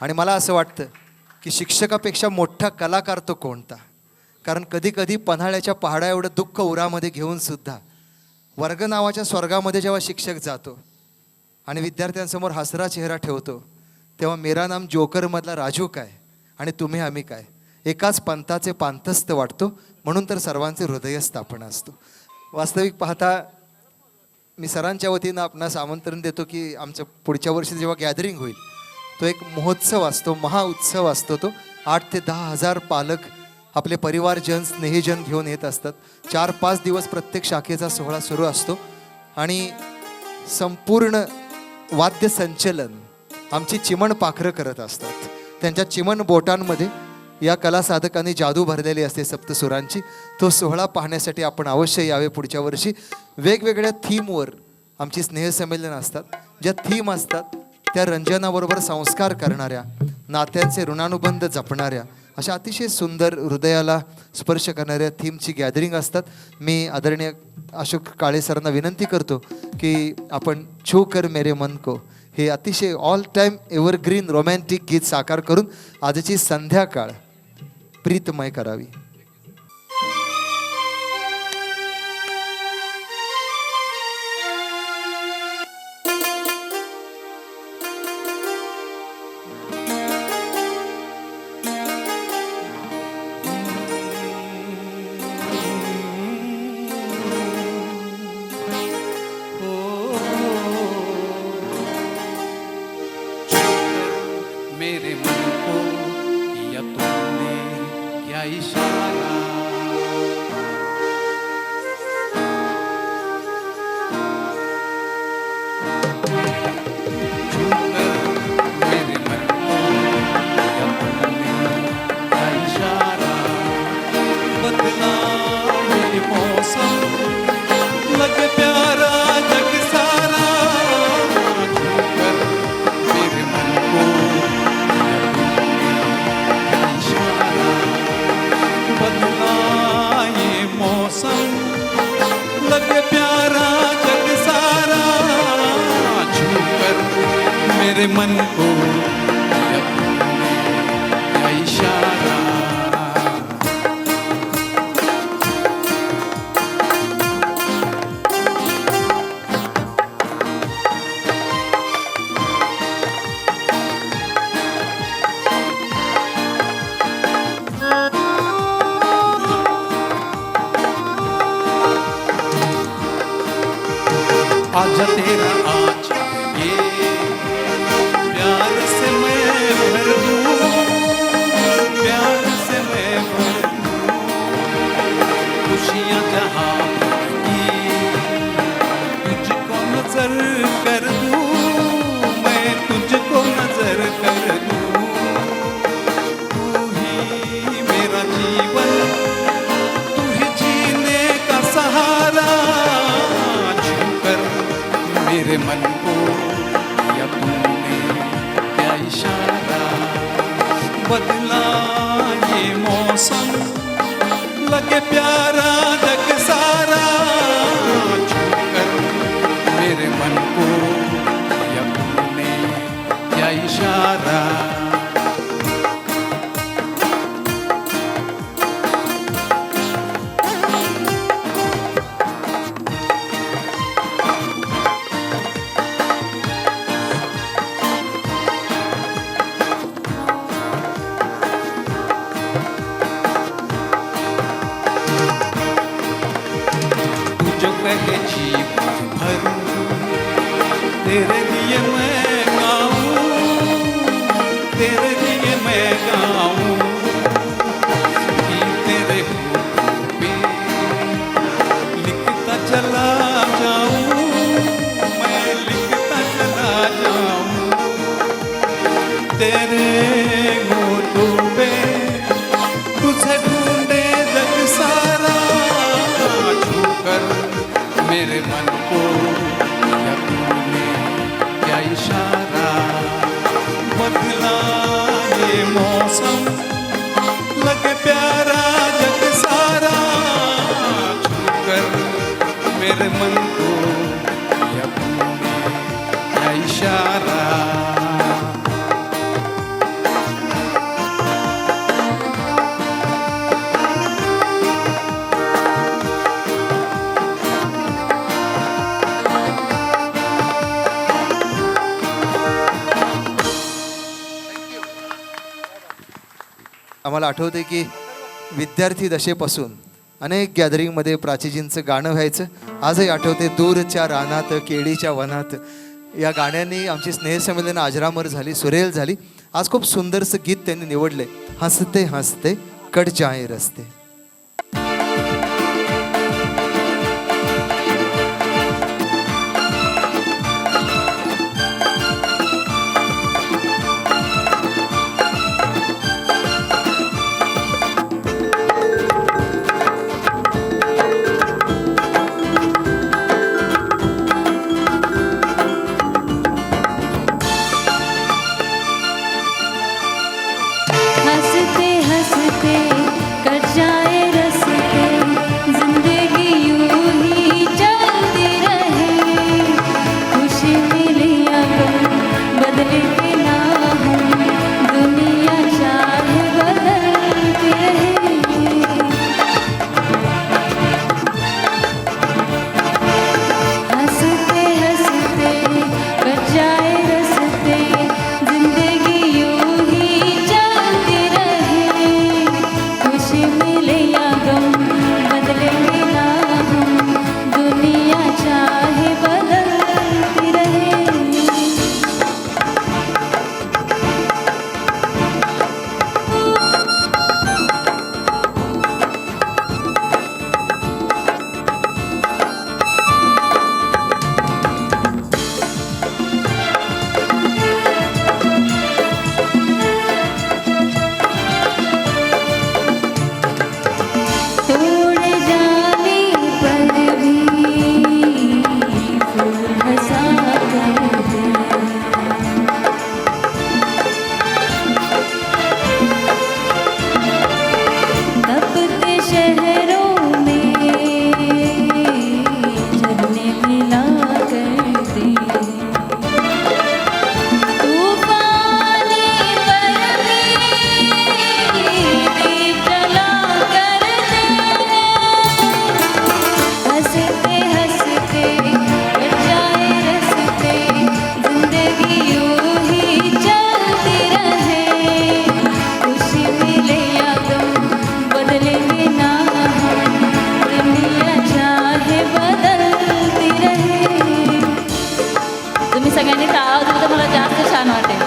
आणि मला असं वाटतं की शिक्षकापेक्षा मोठा कलाकार तो कोणता. कारण कधी कधी पन्हाळ्याच्या पहाडा एवढं दुःख उरामध्ये घेऊन सुद्धा वर्ग नावाच्या स्वर्गामध्ये जेव्हा शिक्षक जातो आणि विद्यार्थ्यांसमोर हसरा चेहरा ठेवतो, तेव्हा मेरा नाम जोकरमधला राजू काय आणि तुम्ही आम्ही काय, एकाच पंथाचे पांथस्थ वाटतो. म्हणून तर सर्वांचे हृदय स्थापना असतो. वास्तविक पाहता मी सरांच्या वतीनं आपणास आमंत्रण देतो की आमचं पुढच्या वर्षी जेव्हा गॅदरिंग होईल तो एक महोत्सव असतो, महाउत्सव असतो. तो 8 ते 10 हजार पालक आपले परिवारजन स्नेहीजन घेऊन येत असतात. 4-5 दिवस प्रत्येक शाखेचा सोहळा सुरू असतो आणि संपूर्ण वाद्य संचलन आमची चिमण पाखरं करत असतात. त्यांच्या चिमण बोटांमध्ये या कला साधकांनी जादू भरलेली असते सप्तसुरांची. तो सोहळा पाहण्यासाठी आपण अवश्य यावे पुढच्या वर्षी. वेगवेगळ्या थीमवर आमची स्नेहसंमेलन असतात. ज्या थीम असतात त्या रंजनाबरोबर संस्कार करणाऱ्या, नात्यांचे ऋणानुबंध जपणाऱ्या, अशा अतिशय सुंदर हृदयाला स्पर्श करणाऱ्या थीमची गॅदरिंग असतात. मी आदरणीय अशोक काळे सरांना विनंती करतो की आपण छू कर मेरे मन को हे अतिशय ऑल टाईम एव्हरग्रीन रोमॅन्टिक गीत साकार करून आजची संध्याकाळ प्रीतमय करावी. मेरे मन को किया तुमने क्या इशारा, मेरे मन को किया तुमने क्या इशारा, बदला ये मौसम लगे प्यारा जग सारा, मेरे मन को बदला ये मौसम लगे प्यारा जग सारा, छूकर मेरे मन को किया तुमने क्या इशारा. आजा तेरा आज ये प्यार से मैं भर दूं, प्यार से मैं भर दूं, खुशियाँ जहाँ की तुझको नजर कर दूं, मैं तुझको नजर कर दूं. तू ही मेरा जीवन, तू ही जीने का सहारा, मेरे मन को किया तुमने क्या इशारा, बदला ये मौसम लगे प्यारा जग सारा, छूकर मेरे मन को किया तुमने क्या इशारा. जो कहे जीवन भर तेरे लिए मैं गाऊं, तेरे लिए मैं गाऊं, कि तेरे होठों पे लिखता चला जाऊं, मैं लिखता चला जाऊं, तेरे होठों पे तुझे ढूंढे जग सारा, मेरे मन को किया तुमने क्या इशारा, बदला ये मौसम लगे प्यारा जग सारा, छूकर मेरे मन को किया तुमने क्या इशारा. आम्हाला आठवते की विद्यार्थी दशेपासून अनेक गॅदरिंगमध्ये प्राचीजींचं गाणं व्हायचं. आजही आठवते, दूरच्या रानात केळीच्या वनात. या गाण्यांनी आमची स्नेहसंमेलन अजरामर झाली, सुरेल झाली. आज खूप सुंदरसं गीत त्यांनी निवडले, हसते हसते कट जाए रस्ते. हंसते हंसते कट जाए रस्ते, जिंदगी यूं ही चलती रहे. खुशी मिले या गम बदले ना हम, दुनिया चाहे बदलती रहे. हंसते हंसते कट जाए रस्ते, जिंदगी यूं ही चलती रहे. खुशी मिले या गम बदलेंगे ना हम, दुनिया चाहे बदलती रहे. तोड़ जाने पर भी फूल हंसा कर दे. तपते शहरों में झरने मिला करते. तूफानी पर भी दीप जला करते. हंसते हंसते कट जाए रस्ते, जिंदगी यूं ही चलती रहे. खुशी मिले या गम बदलेंगे ना हम, दुनिया चाहे बदलती रहे. तुम्ही सगळ्यांनी टाळा वाजवलं तर मला जास्त छान वाटेल.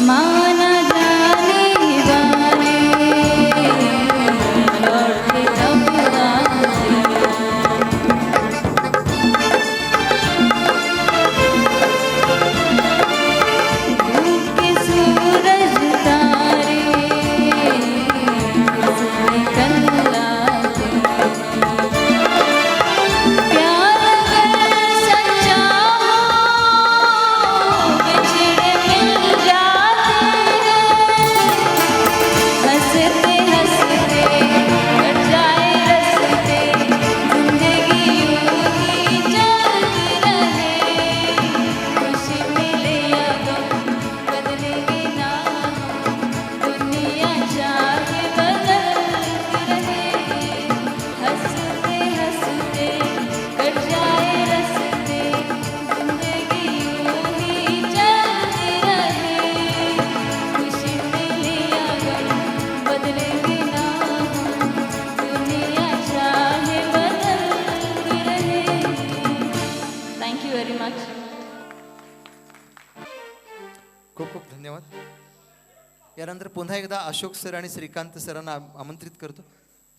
माना जाने वाले लौटते तब आते. धूप के सूरज तारे किसने कल आते. प्यार अगर सच्चा हो, बिछड़े मिल जाते हैं. हंसते हंसते कट जाए रस्ते, जिंदगी यूं ही चलती रहे. खुशी मिले या गम बदलेंगे ना हम, दुनिया चाहे बदलती रहे. हंसते हंसते कट जाए रस्ते, जिंदगी यूं ही चलती रहे. खुशी मिले या गम बदलेंगे ना हम, दुनिया चाहे बदलती रहे. Thank you very much. खूप खूप धन्यवाद. यानंतर पुन्हा एकदा अशोक सर आणि श्रीकांत सरांना आमंत्रित करतो.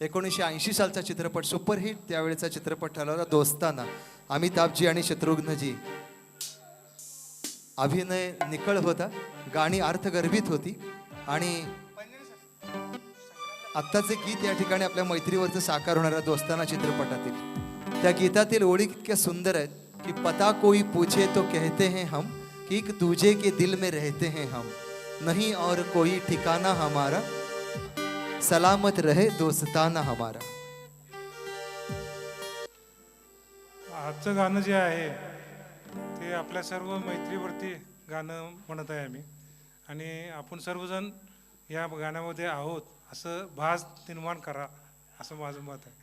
1980 सालचा चित्रपट सुपरहिट, त्यावेळेचा चित्रपट ठरवला दोस्ताना. अमिताभजी आणि शत्रुघ्नजी. अभिनय निखळ होता, गाणी अर्थगर्भित होती आणि आत्ताचे गीत या ठिकाणी आपल्या मैत्रीवरचं साकार होणाऱ्या दोस्ताना चित्रपटातील त्या गीतातील ओळी इतक्या सुंदर आहेत की पता कोई पूछे तो कहते हैं हम कि एक दूजे के दिल में रहते हैं हम, नहीं और कोई ठिकाना हमारा, सलामत रहे दोस्ताना हमारा. आजचं गाणं जे आहे ते आपल्या सर्व मैत्रीवरती गाणं म्हणत आहे आम्ही आणि आपण सर्वजण या गाण्यामध्ये आहोत असं भास निर्माण करा असं माझं मत आहे.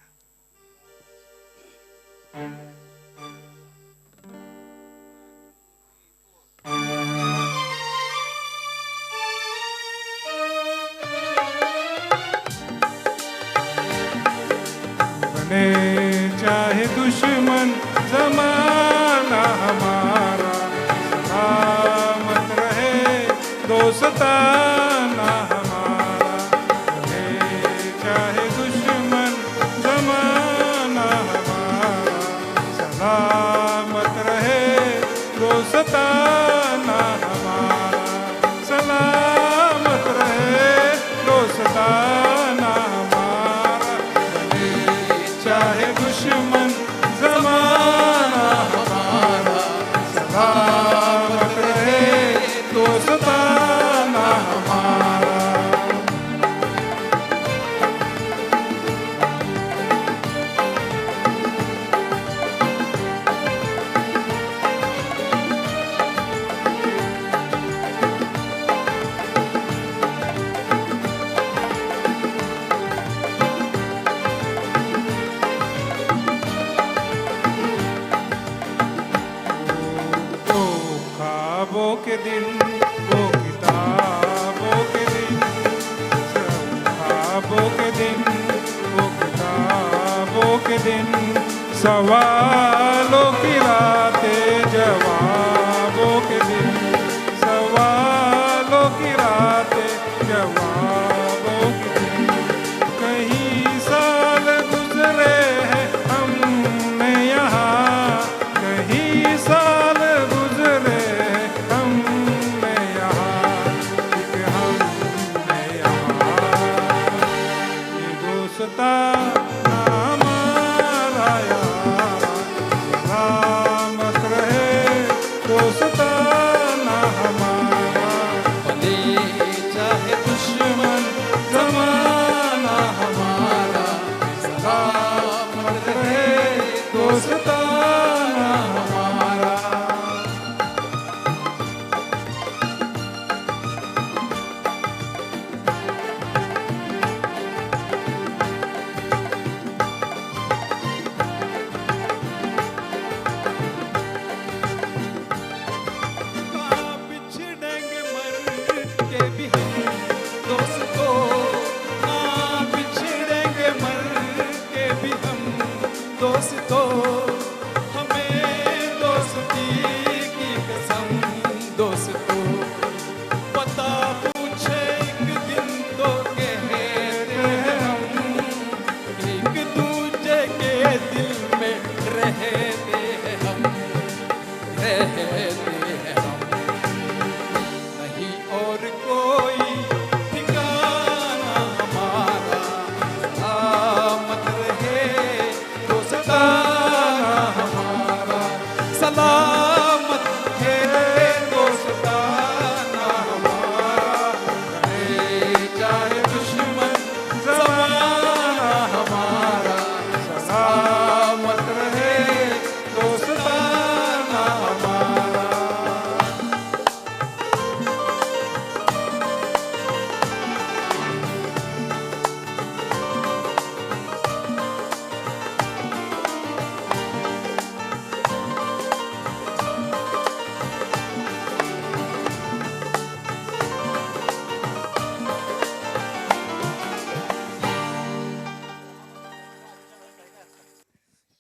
बने चाहे दुश्मन जमाना हमारा, सलामत रहे दोस्ताना हमारा. बने चाहे दुश्मन जमाना हमारा, सलामत रहे दोस्ताना हमारा, सलामत रहे दोस्ताना हमारा. चाहे दुश्मन जमाना हमारा, सलामत रहे दोस्ताना हमारा. ख्वाबों के दिन, वो किताबों के दिन, ख्वाबों के दिन, वो किताबों के दिन, सवालों की रातें जवाबों के दिन, सवालों की रातें जवाबों के दिन. कहीं साल गुजरे हैं हमने यहाँ, कहीं साल गुजरे हमने यहाँ, एक हमने यहाँ. ये दोस्ताना हमारा यार, सलामत रहे दोस्ताना हमारा. भले चाहे दुश्मन जमाना हमारा, सलामत रहे दोस्ताना हमारा. कहाँ बिछड़ेंगे मर के भी हम दोस्तों, कहाँ बिछड़ेंगे मर के भी हम दोस्तों. हमें दोस्ती की कसम दोस्तों, पता पूछे एक दिन तो कहते हैं हम, एक दूजे के दिल में रहते हैं हम, रहते हैं हम. नहीं और कोई ठिकाना हमारा, सलामत रहे दोस्ताना हमारा, सलामत रहे दोस्ताना हमारा. रहे चाहे दुश्मन जमाना हमारा, सलामत रहे दोस्ताना हमारा.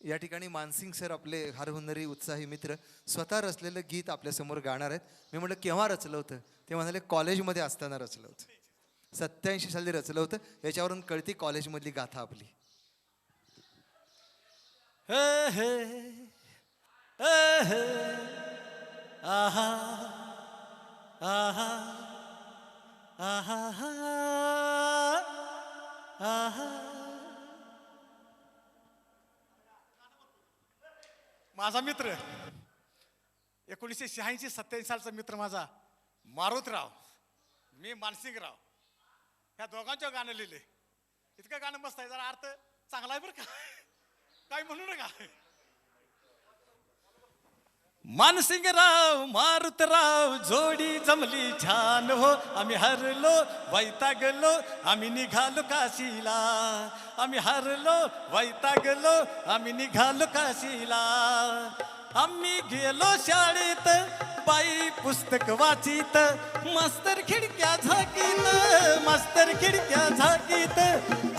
या ठिकाणी मानसिंग सर आपले हरहुन्नरी उत्साही मित्र स्वतः रचलेलं गीत आपल्यासमोर गाणार आहेत. मी म्हटलं केव्हा रचलं होतं, ते म्हणाले कॉलेजमध्ये असताना रचलं होतं. 87 साली रचलं होतं. याच्यावरून कळती कॉलेजमधली गाथा आपली. आहा आहा आहा आहा. माझा मित्र 1986-87 सालचा मित्र माझा मारुतराव, मी मानसिंगराव, ह्या दोघांच्या गाणं लिहिले. इतकं गाणं मस्त आहे, जरा अर्थ चांगला आहे बरं का, काय म्हणू नका. मानसिंगराव मारुतराव जोडी जमली छान हो. आम्ही हरलो वैतागलो आम्ही निघालो काशीला. आम्ही हरलो वैतागलो आम्ही निघालो काशीला. आम्ही गेलो शाळेत बाई पुस्तक वाचित. मास्तर खिडक्या झाकीत मास्तर खिडक्या झाकीत.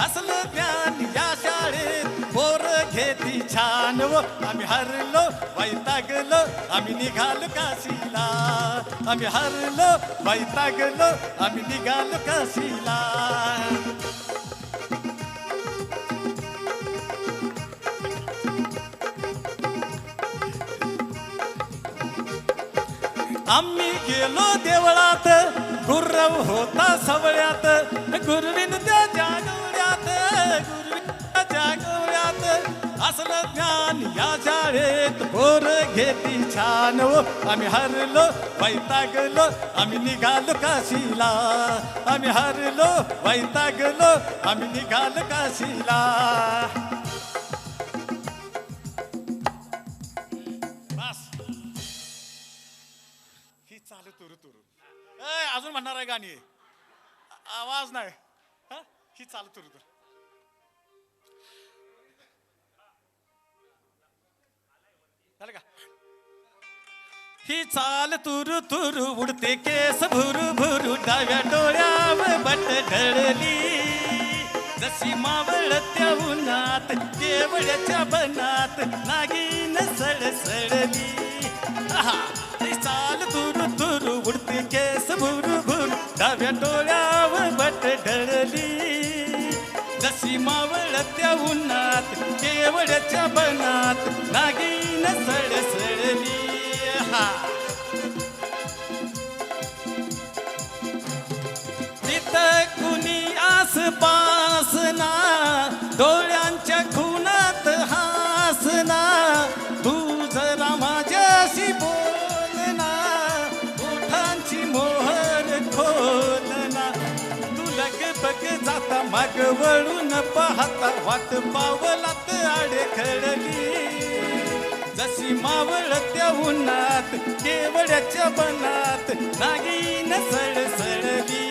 असलं ज्ञान या शाळेत पोर घेती छान व. आम्ही हरलो वैतागलो आम्ही निघालो काशीला. आम्ही हरलो वैतागलो आम्ही निघालो काशीला. आम्ही गेलो देवळात गुरव होता सवळ्यात. गुरुविन त्या जागवल्यात गुरुविन त्या जागवल्यात. असलं ज्ञान या शाळेत पोर घेती छान व. आम्ही हरलो वैतागलो आम्ही निघालो काशीला. आम्ही हरलो वैतागलो आम्ही निघालो काशीला. चालू तुरु तुरु अजून म्हणणार आहे गाणी. आवाज नाही. ही चालू तुरु तुरु. झालं का. ही चाल तुरु तुरु उडते केस भुरु भुरु. डाव्या डोळ्यावर बट ढळली जशी मावळत्या उन्हात केवळ्याच्या बनात नागिन सळसळली. चाल तुरु तुरु उडते केस भुरु भुरु. डाव्या डोळ्यावर बट ढळली जशी मावळत्या उन्हात केवळ्याच्या बनात नागिन सळसळली. तिथं कुणी आसपास ना डोळ्यांच्या खुनात हासना. तू जरा माझ्याशी बोलना ओठांची मोहर खोलना. तू लगबग जाता माग वळून पाहता वाट पावलात अडखळली जशी मावळत्या उन्हात केवड्याच्या बनात नागिन सळसळली.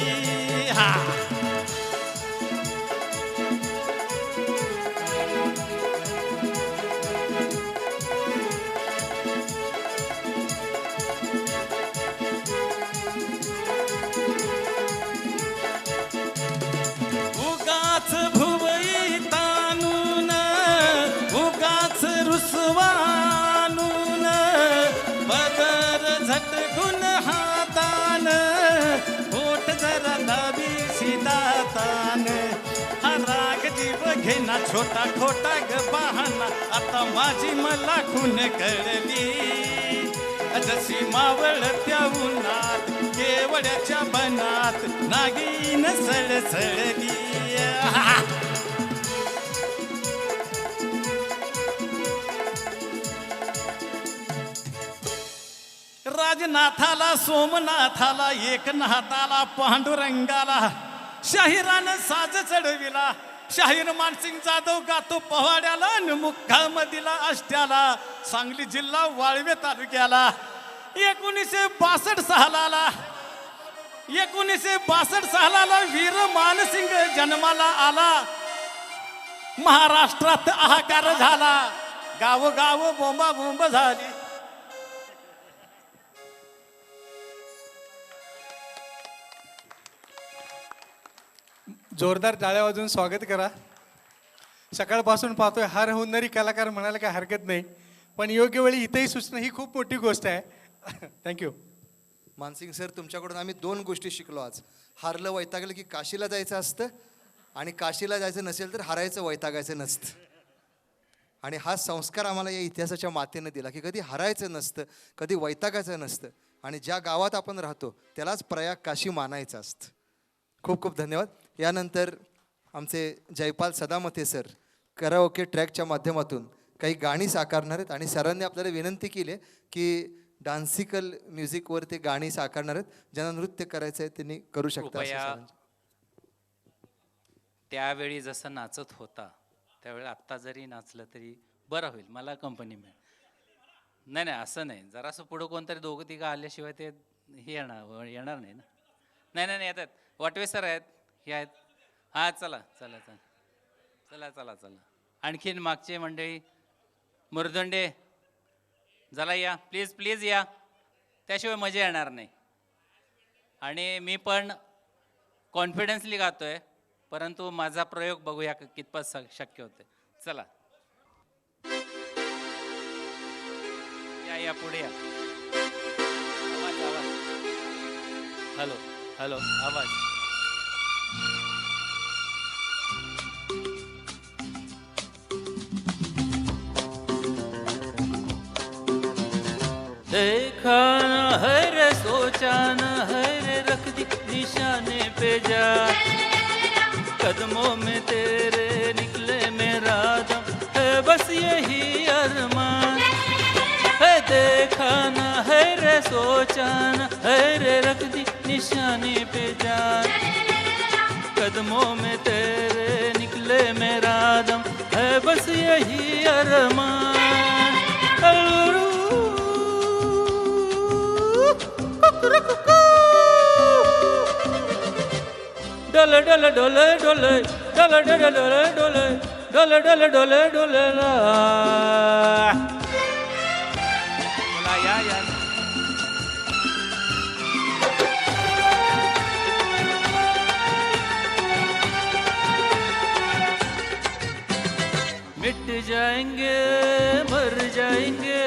उगाच भुवई तानून उगाच रुसवानून पदर झटकून हातान ओठ जरा दाबी शिदातान. हा राग जीव घेना छोटा खोटा ग बहाना. आता माझी मला खून कळली जशी मावळत्या उन्हात केवड्याच्या बनात नागिन सळसळली. राजनाथाला सोमनाथाला एकनाथाला पांडुरंगाला शाहिरानं साज चढविला. शाहीर मानसिंग जाधव गातो पवाड्याला आणि मुक्कामदीला अष्ट्याला. सांगली जिल्हा वाळवे तालुक्याला 1962 सालाला 1962 सालाला वीर मानसिंग जन्माला आला. महाराष्ट्रात हाहाकार झाला. गाव गाव बोंबा बोंब झाली. जोरदार टाळ्या वाजवून स्वागत करा. सकाळपासून पाहतोय हार होणारी कलाकार म्हणायला काय हरकत नाही, पण योग्य वेळी इथेही सुचणं ही खूप मोठी गोष्ट आहे. थँक्यू. मानसिंग सर, तुमच्याकडून आम्ही 2 गोष्टी शिकलो आज. हारलं वैतागलं की काशीला जायचं असतं, आणि काशीला जायचं नसेल तर हारायचं वैतागायचं नसतं. आणि हा संस्कार आम्हाला या इतिहासाच्या मातेनं दिला की कधी हरायचं नसतं, कधी वैतागायचं नसतं, आणि ज्या गावात आपण राहतो त्यालाच प्रयाग काशी मानायचं असतं. खूप खूप धन्यवाद. यानंतर आमचे जयपाल सदामते सर कराओके ट्रॅकच्या माध्यमातून काही गाणी साकारणार आहेत, आणि सरांनी आपल्याला विनंती केली आहे की डान्सिकल म्युझिकवर ते गाणी साकारणार आहेत. ज्यांना नृत्य करायचं आहे त्यांनी करू शकता. कृपया त्यावेळी जसं नाचत होता त्यावेळी आत्ता जरी नाचलं तरी बरं होईल, मला कंपनी मिळेल. नाही नाही असं नाही, जरासं पुढं कोणतरी दोघं तिघं आल्याशिवाय ते हे येणार नाही ना. नाही नाही नाही, येतात वाटवे सर आहेत, हे आहेत. हां चला चला चला चला चला चला. आणखीन मागचे मंडळी मुरदंडे जरा या प्लीज प्लीज या, त्याशिवाय मजा येणार नाही. आणि मी पण कॉन्फिडन्सली गातोय, परंतु माझा प्रयोग बघूया कितपत शक्य होते. चला या पुढे या. आवाज आवाज. हॅलो हॅलो आवाज. देखा न है रे सोचा न है रे रख दी निशाने पे जा, कदमों में तेरे निकले मेरा दम है बस यही अरमान है. देखा न है रे सोचा न है रे रख दी निशाने पे जा, कदमों में तेरे निकले मेरा दम है बस यही अरमान. डोले डोले डोले डोले डोले डोले डोले डोले डोले डोले डोले डोले ला. या या मिट जाएंगे मर जाएंगे,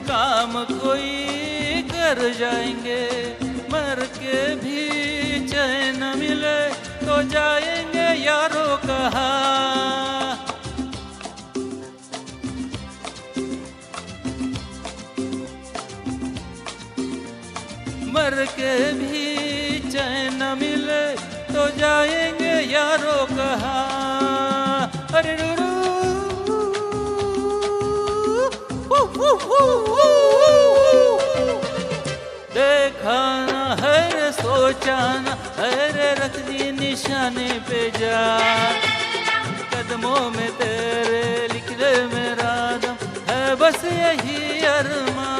काम कोई कर जाएंगे, मर के भी चैन मिले तो जाएंगे यारों कहाँ. मर के भी चैन मिले तो जाएंगे यारों कहाँ. अरे देखा न है रे सोचा न है रे रख दी निशाने पे जा, कदमों में तेरे लिख दे मेरा दम है बस यही अरमान.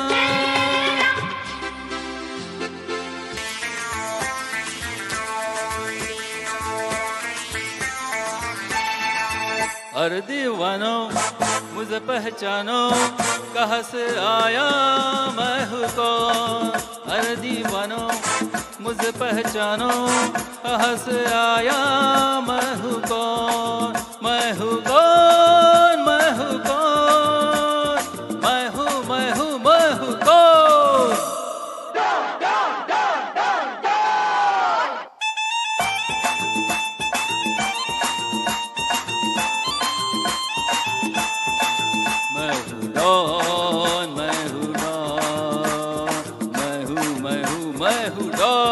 अरे दीवानो मुझे पहचानो, कहाँ से आया मैं हूँ कौन. अरे दीवानो मुझे पहचानो, कहाँ से आया मैं हूँ कौन. मैं हूँ कौन मैं हूँ कौन मैं हूँ मैं हूँ मैं हूँ कौन. मैं हूँ डॉन मैं हूँ डॉन मैं हूँ मैं हूँ मैं हूँ डॉन.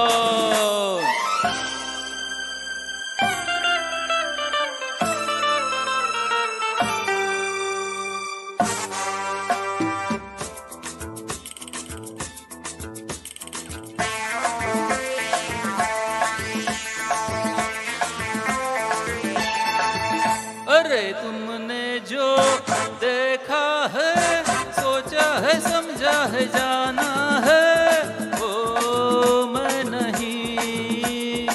अरे तुमने जो देखा है सोचा है समझा है जाना है, ओ मैं नहीं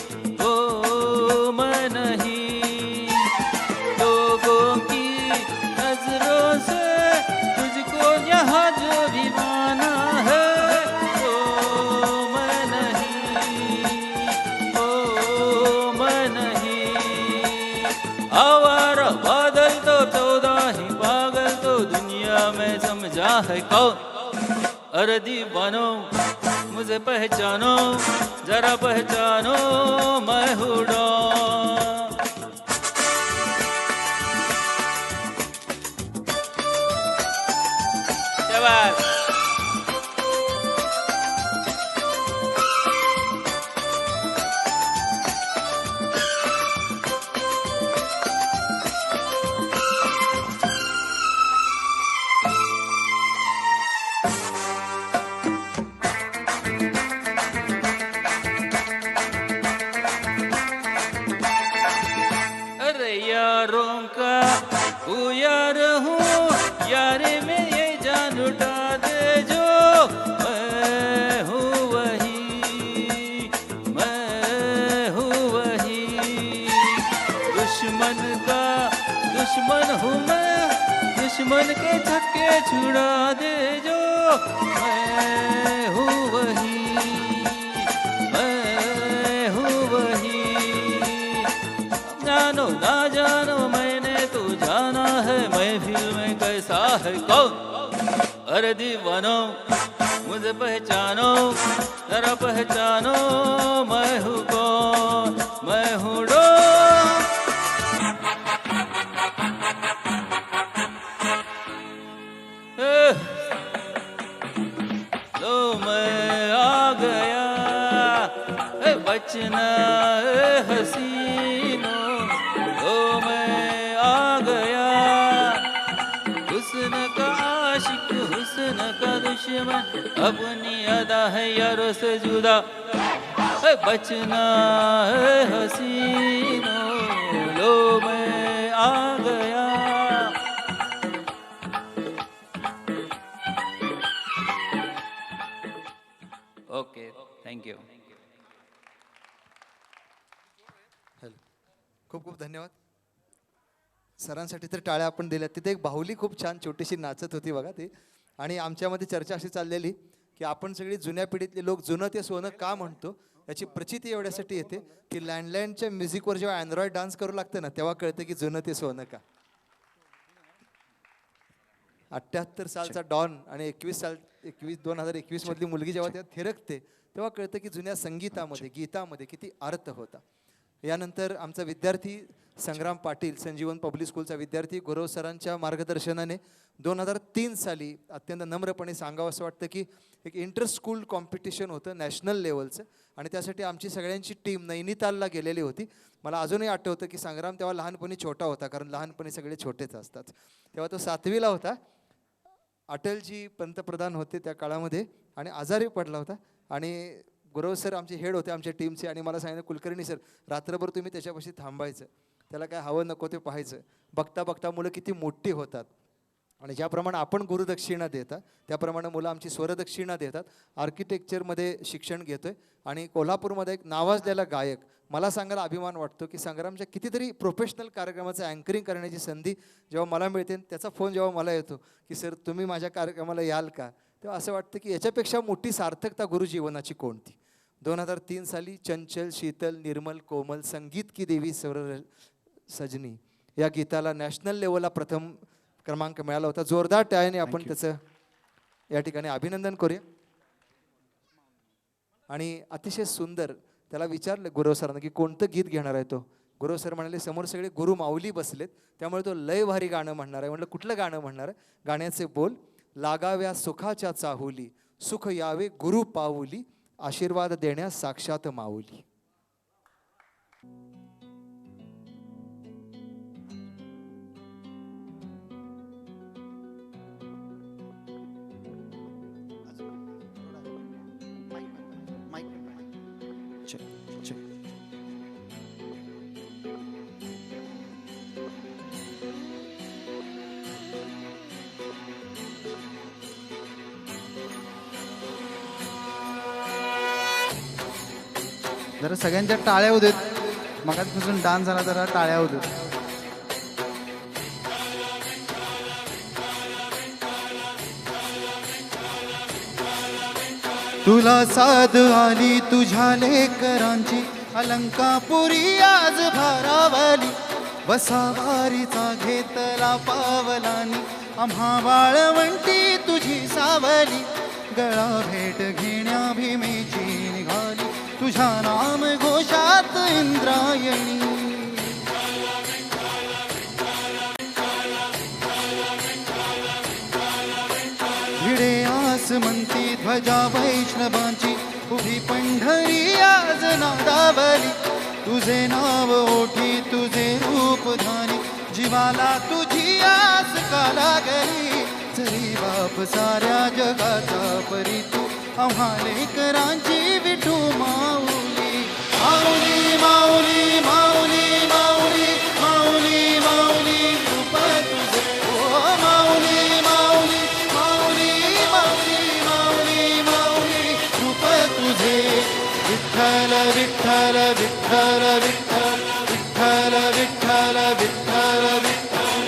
ओ मैं नहीं. लोगों की नजरों से तुझको यहाँ जो भी माना है, ओ मैं नहीं ओ मैं नहीं. आवारा बादल तो 14 ही पागल तो दुनिया में समझा है कौन. अरे दीवानो मुझे पहचानो, जरा पहचानो मैं हूँ डॉन. शाबाश. मन के थके छुड़ा दे जो, मैं हूँ वही, मैं हूँ वही। जानो ना जानो मैंने तो जाना है, महफिल में कैसा है कौन। अरे दीवानो मुझे पहचानो, जरा पहचानो, मैं हूँ कौन, मैं हूँ डॉन। लो मैं आ गया, बचना हसीनों, लो मैं आ गया। हुस्न का आशिक, हुस्न का दुश्मन, अपनी अदा है यारों से जुदा। बचना है हसीनों, लो मैं आ गया। Okay, thank you. हॅलो, खूप खूप धन्यवाद सरांसाठी तर टाळ्या आपण दिल्या. तिथे एक बाहुली खूप छान छोटीशी नाचत होती बघा ती. आणि आमच्यामध्ये चर्चा अशी चाललेली की आपण सगळी जुन्या पिढीतले लोक जुनं ते सोनं का म्हणतो, याची प्रचिती एवढ्यासाठी येते की लँडलाईनच्या म्युझिकवर जेव्हा अँड्रॉइड डान्स करू लागतं ना, तेव्हा कळतं की जुनं ते सोनं का. 78 सालचा डॉन आणि 2021 मधली मुलगी जेव्हा त्यात थिरकते, तेव्हा कळतं की जुन्या संगीतामध्ये, गीतामध्ये किती अर्थ होता. यानंतर आमचा विद्यार्थी संग्राम पाटील, संजीवन पब्लिक स्कूलचा विद्यार्थी, गुरव सरांच्या मार्गदर्शनाने 2003 साली अत्यंत नम्रपणे सांगावं असं वाटतं की एक इंटर स्कूल कॉम्पिटिशन होतं नॅशनल लेवलचं, आणि त्यासाठी आमची सगळ्यांची टीम नैनितालला गेलेली होती. मला अजूनही आठवतं की संग्राम तेव्हा लहानपणी छोटा होता, कारण लहानपणी सगळे छोटेच असतात. तेव्हा तो 7वीला होता. अटलजी पंतप्रधान होते त्या काळामध्ये आणि आजारी पडला होता. आणि गुरव सर आमचे हेड होते आमच्या टीमचे, आणि मला सांगितलं कुलकर्णी सर रात्रभर तुम्ही त्याच्यापाशी थांबायचं, त्याला काय हवं नको ते पाहायचं. बघता बघता मुलं किती मोठी होतात, आणि ज्याप्रमाणे आपण गुरुदक्षिणा देता त्याप्रमाणे मुलं आमची स्वरदक्षिणा देतात. आर्किटेक्चरमध्ये शिक्षण घेतोय आणि कोल्हापूरमध्ये एक नावाजलेला गायक, मला सांगायला अभिमान वाटतो की संग्रामच्या कितीतरी प्रोफेशनल कार्यक्रमाचं अँकरिंग करण्याची संधी जेव्हा मला मिळते, त्याचा फोन जेव्हा मला येतो की सर तुम्ही माझ्या कार्यक्रमाला याल का, तेव्हा असं वाटतं की याच्यापेक्षा मोठी सार्थकता गुरुजीवनाची कोणती. 2003 साली चंचल शीतल निर्मल कोमल संगीत की देवी स्वर सजनी या गीताला नॅशनल लेवलला प्रथम क्रमांक मिळाला होता. जोरदार टाळ्याने आपण त्याचं या ठिकाणी अभिनंदन करूया. आणि अतिशय सुंदर त्याला विचारलं गुरव सरांना की कोणतं गीत घेणार आहे तो. गुरव सर म्हणाले समोर सगळे गुरु माऊली बसलेत, त्यामुळे तो लय भारी गाणं म्हणणार आहे. म्हटलं कुठलं गाणं म्हणणार आहे. गाण्याचे बोल, लागाव्या सुखाच्या चाहुली, सुख यावे गुरु पाऊली, आशीर्वाद देण्यास साक्षात माऊली. जरा सगळ्यांच्या टाळ्या होऊ देत. मगाचपासून डान्स झाला, जरा टाळ्या होऊ देत. तुला साध आली तुझ्या लेकरांची, अलंकापुरी आज भारावली. वसावारीचा घेतला पावलानी, आम्हा बाळवंटी तुझी सावली. गळा भेट घेण्या भीमेची निघाली, तुझ्या नाम घोषात इंद्रायणी. भिडे आसमंती ध्वजा वैष्णवांची, उभी पंढरी आज नादावली. तुझे नाव ओठी तुझे रूप धानी, जीवाला तुझी आस का लागली. जरी बाप साऱ्या जगाचा परी तू, आम्हा लेकरांची विठू माऊली. माऊली माऊली माऊली माऊली माऊली माऊली कृपा तुझे. ओ माऊली माऊली माऊली माऊली माऊली माऊली कृपा तुझे. विठ्ठल विठ्ठल विठ्ठल विठ्ठल विठ्ठल विठ्ठल विठ्ठल विठ्ठल.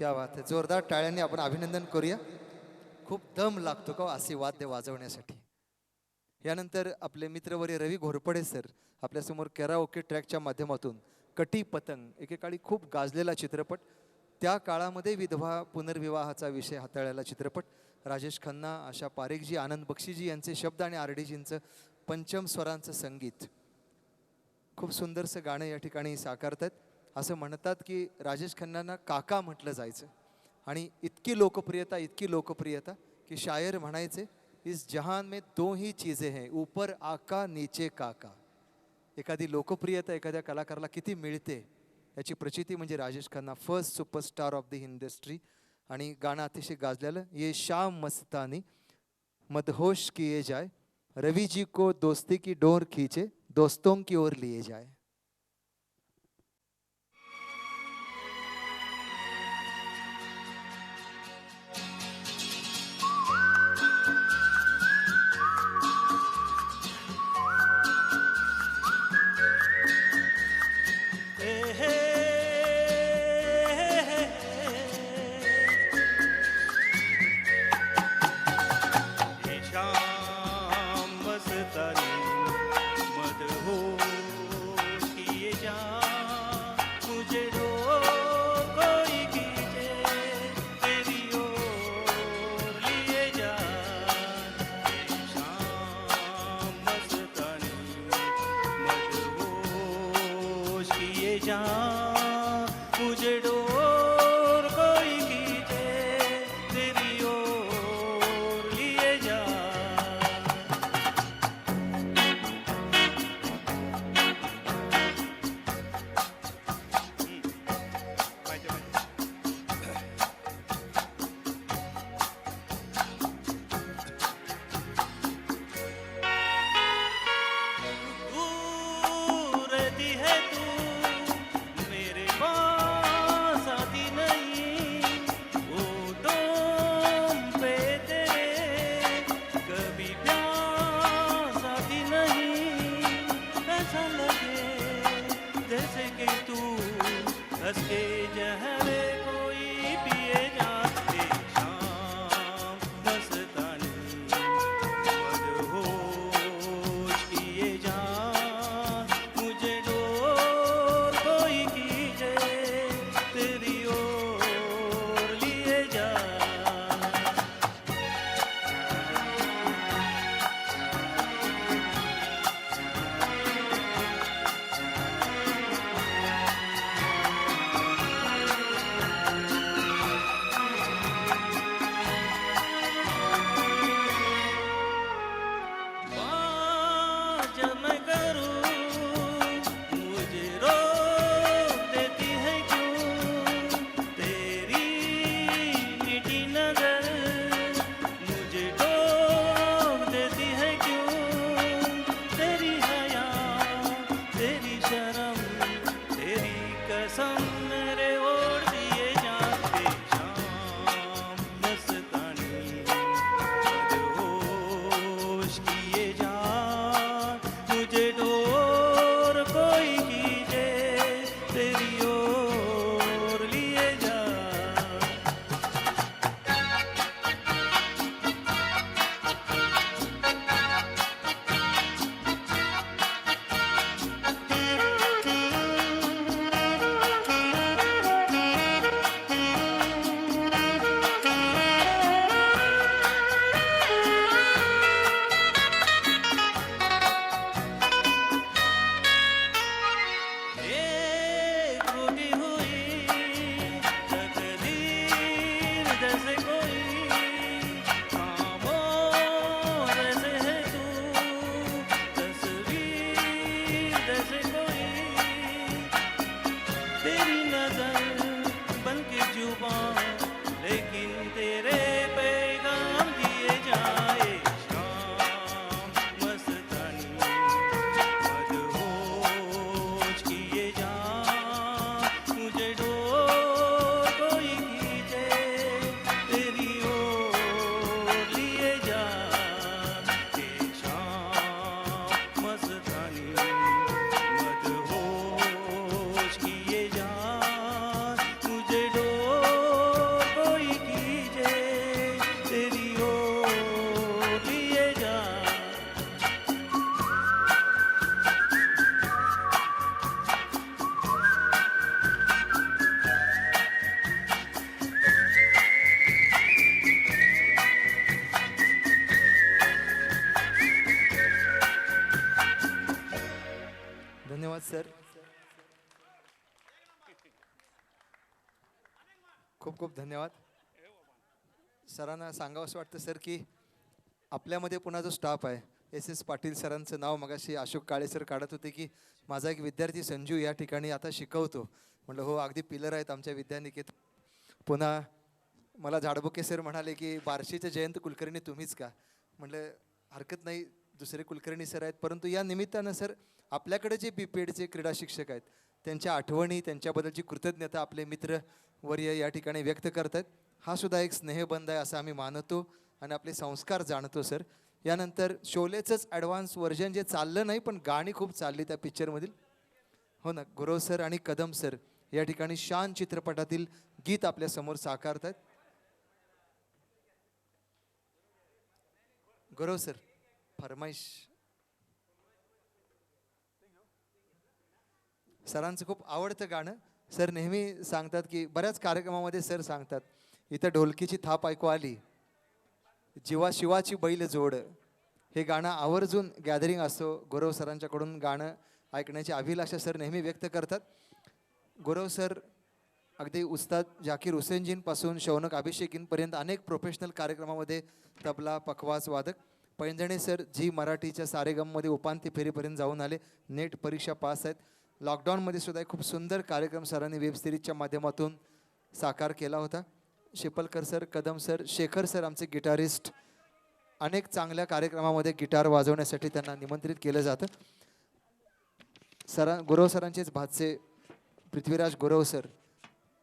क्या बात आहे, जोरदार टाळ्यांनी आपण अभिनंदन करूया. खूप दम लागतो का हो असे वाद्य वाजवण्यासाठी. यानंतर आपले मित्रवर्य रवी घोरपडे सर आपल्यासमोर कॅराओके ट्रॅकच्या माध्यमातून कटी पतंग एकेकाळी खूप गाजलेला चित्रपट, त्या काळामध्ये विधवा पुनर्विवाहाचा विषय हाताळलेला चित्रपट, राजेश खन्ना, आशा पारेखजी, आनंद बक्षीजी यांचे शब्द आणि आर डीजींचं पंचम स्वरांचं संगीत. खूप सुंदरसं गाणं या ठिकाणी साकारतात. असं म्हणतात की राजेश खन्नांना काका म्हटलं जायचं आणि इतकी लोकप्रियता की शायर म्हणायचे, इस जहान में दो ही चीज़ें हैं, ऊपर आका नीचे काका. एखादी लोकप्रियता एखाद्या कलाकाराला किती मिळते याची प्रचिती म्हणजे Rajesh Khanna, first superstar of the industry. आणि गाणं अतिशय गाजलेलं, ये शाम मस्तानी मदहोश किए जाए, रवि जी को दोस्ती की डोर खींचे, दोस्तों की ओर लिए जाए. खूप खूप धन्यवाद. सरांना सांगावं असं वाटतं सर की आपल्यामध्ये पुन्हा जो स्टाफ आहे एस पाटील सरांचं नाव मगाशी अशोक काळे सर काढत होते की माझा एक विद्यार्थी संजू या ठिकाणी आता शिकवतो. म्हटलं हो अगदी पिलर आहेत आमच्या विद्यानिकेत. पुन्हा मला झाडबुके सर म्हणाले की बार्शीचे जयंत कुलकर्णी तुम्हीच का. म्हटलं हरकत नाही, दुसरे कुलकर्णी सर आहेत, परंतु या निमित्तानं सर आपल्याकडे जे बीपीएडचे क्रीडा शिक्षक आहेत त्यांच्या आठवणी, त्यांच्याबद्दलची कृतज्ञता आपले मित्र वर्य या ठिकाणी व्यक्त करत आहेत. हा सुद्धा एक स्नेहबंध आहे असं आम्ही मानतो आणि आपले संस्कार जाणतो सर. यानंतर शोलेचंच ॲडव्हान्स व्हर्जन जे चाललं नाही पण गाणी खूप चालली त्या पिक्चरमधील, हो ना, गुरव सर आणि कदम सर या ठिकाणी शान चित्रपटातील गीत आपल्यासमोर साकारत आहेत. गुरव सर फरमाईश. सरांचं खूप आवडतं गाणं. सर नेहमी सांगतात की बऱ्याच कार्यक्रमामध्ये सर सांगतात इथं ढोलकीची थाप ऐकू आली, जीवा शिवाची बैल जोड. हे गाणं आवर्जून गॅदरिंग असतो गुरव सरांच्याकडून गाणं ऐकण्याची अभिलाषा सर नेहमी व्यक्त करतात. गुरव सर अगदी उस्ताद जाकीर हुसेनजींपासून शौनक अभिषेकींपर्यंत अनेक प्रोफेशनल कार्यक्रमामध्ये तबला पखवाज वादक. पैंजणे सर जी मराठीच्या सारेगममध्ये उपांत्य फेरीपर्यंत जाऊन आले, नेट परीक्षा पास आहेत. लॉकडाऊनमध्ये सुद्धा एक खूप सुंदर कार्यक्रम सरांनी वेब सिरीजच्या माध्यमातून साकार केला होता. Shipalkar sir, Kadam sir, Shekhar sir आमचे गिटारिस्ट, अनेक चांगल्या कार्यक्रमामध्ये गिटार वाजवण्यासाठी त्यांना निमंत्रित केलं जातं. गुरव सरांचेच भाचे पृथ्वीराज गुरव सर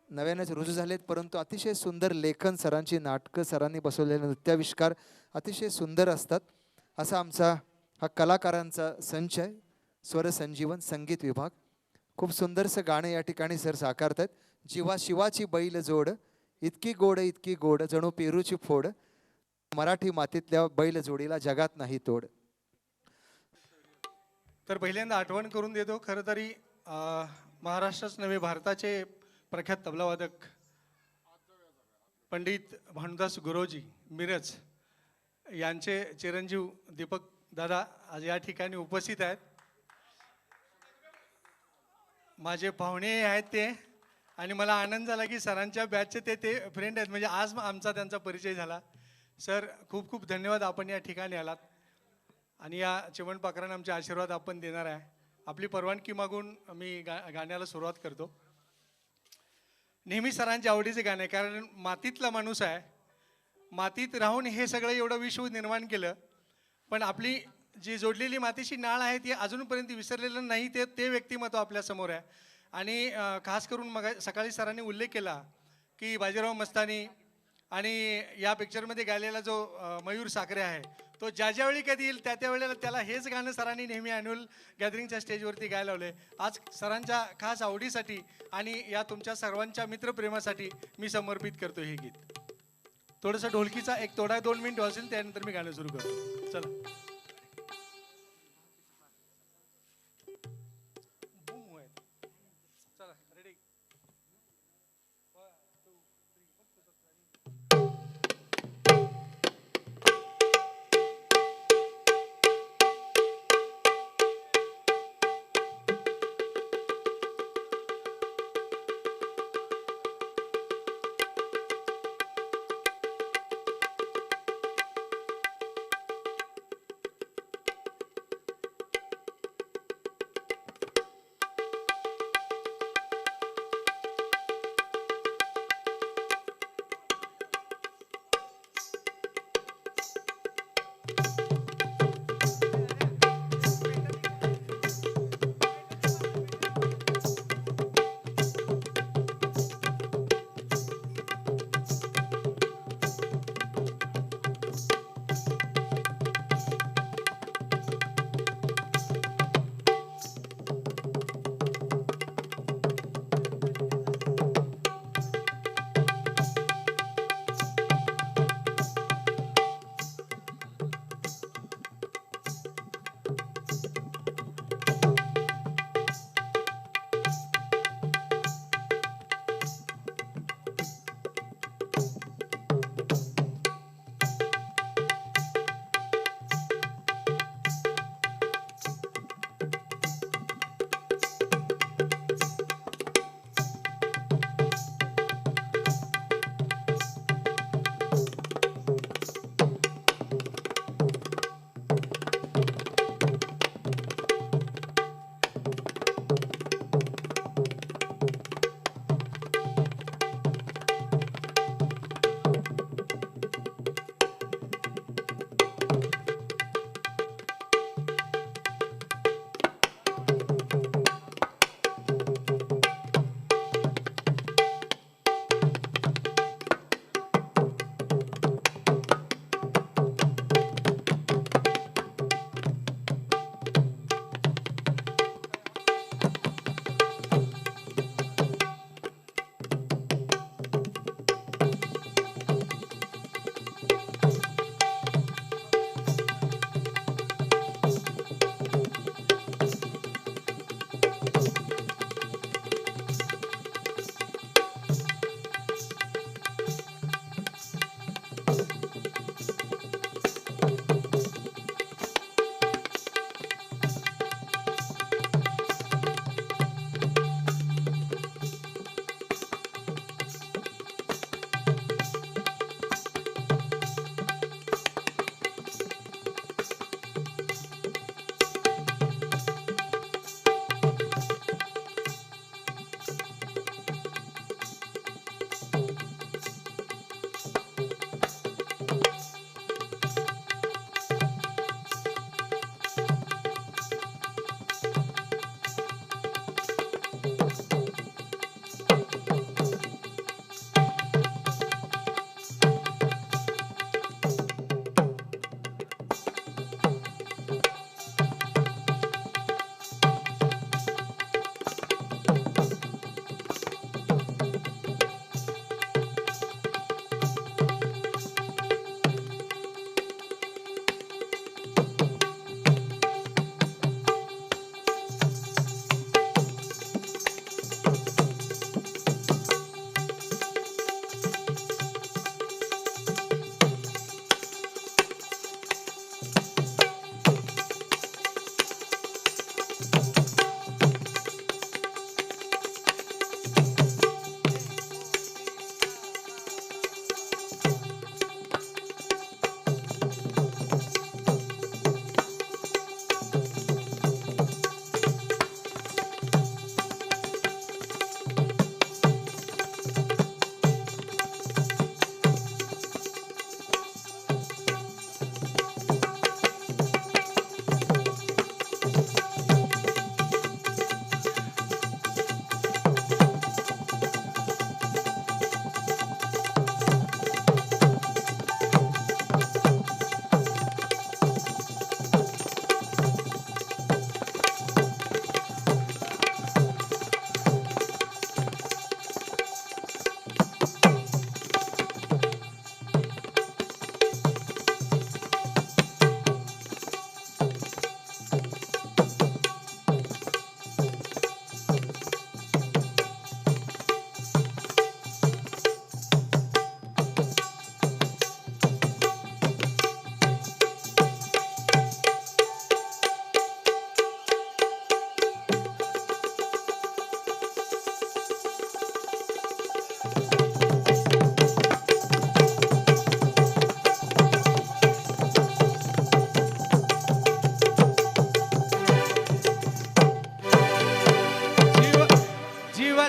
नव्यानेच रुजू झालेत, परंतु अतिशय सुंदर लेखन, सरांची नाटकं, सरांनी बसवलेले नृत्याविष्कार अतिशय सुंदर असतात. असा आमचा हा कलाकारांचा संच आहे. स्वर संजीवन संगीत विभाग खूप सुंदरसं गाणं या ठिकाणी सर साकारत आहेत. जीवा शिवाची बैल जोड, इतकी गोड इतकी गोड जणू पेरूची फोड, मराठी मातीतल्या बैल जोडीला जगात नाही तोड. तर पहिल्यांदा आठवण करून देतो. खरं तरी महाराष्ट्रच नव्हे भारताचे प्रख्यात तबलावादक पंडित भानुदास गुरुजी मिरज यांचे चिरंजीव दीपक दादा आज या ठिकाणी उपस्थित आहेत. माझे पाहुणे आहेत ते, आणि मला आनंद झाला की सरांच्या बॅचचे ते फ्रेंड आहेत, म्हणजे आज आमचा त्यांचा परिचय झाला. सर खूप खूप धन्यवाद, आपण या ठिकाणी आलात आणि या चिमणपाखरांना आमचे आशीर्वाद आपण देणार आहे. आपली परवानगी मागून मी गाण्याला सुरुवात करतो. नेहमी सरांच्या आवडीचे गाणे, कारण मातीतला माणूस आहे, मातीत राहून हे सगळं एवढं विश्व निर्माण केलं, पण आपली जी जोडलेली मातीची नाळ आहे ती अजूनपर्यंत विसरलेलं नाही. ते व्यक्तिमत्व आपल्यासमोर आहे. आणि खास करून मग सकाळी सरांनी उल्लेख केला की बाजीराव मस्तानी आणि या पिक्चरमध्ये गायलेला जो मयूर साखरे आहे, तो ज्यावेळी कधी येईल त्या वेळेला त्याला हेच गाणं सरांनी नेहमी ॲन्युअल गॅदरिंगच्या स्टेजवरती गायला लावले. आज सरांच्या खास आवडीसाठी आणि या तुमच्या सर्वांच्या मित्रप्रेमासाठी मी समर्पित करतो हे गीत. थोडंसं ढोलकीचा एक थोडा 2 मिनिट वाजेल, त्यानंतर मी गाणं सुरू करतो. चला.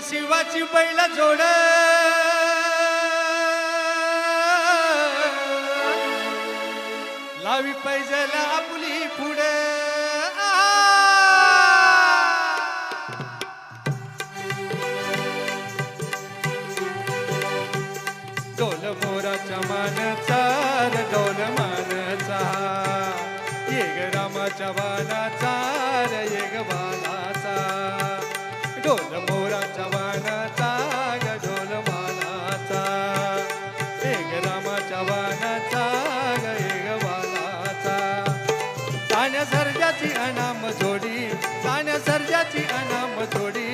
शिवाची बैल जोड लावी पैजला आपुली पुढे डोल मोराच्या मानचा रे डोल मानचा येग रामाच्या बाणाचा रे येग बाणाचा डोल मोराच्या बाणाचा ग डोल बाणाचा येग रामाच्या बाणाचा ग येग बाणाचा ताण्या सर्जाची अनाम जोडी ताण्या सर्जाची अनाम जोडी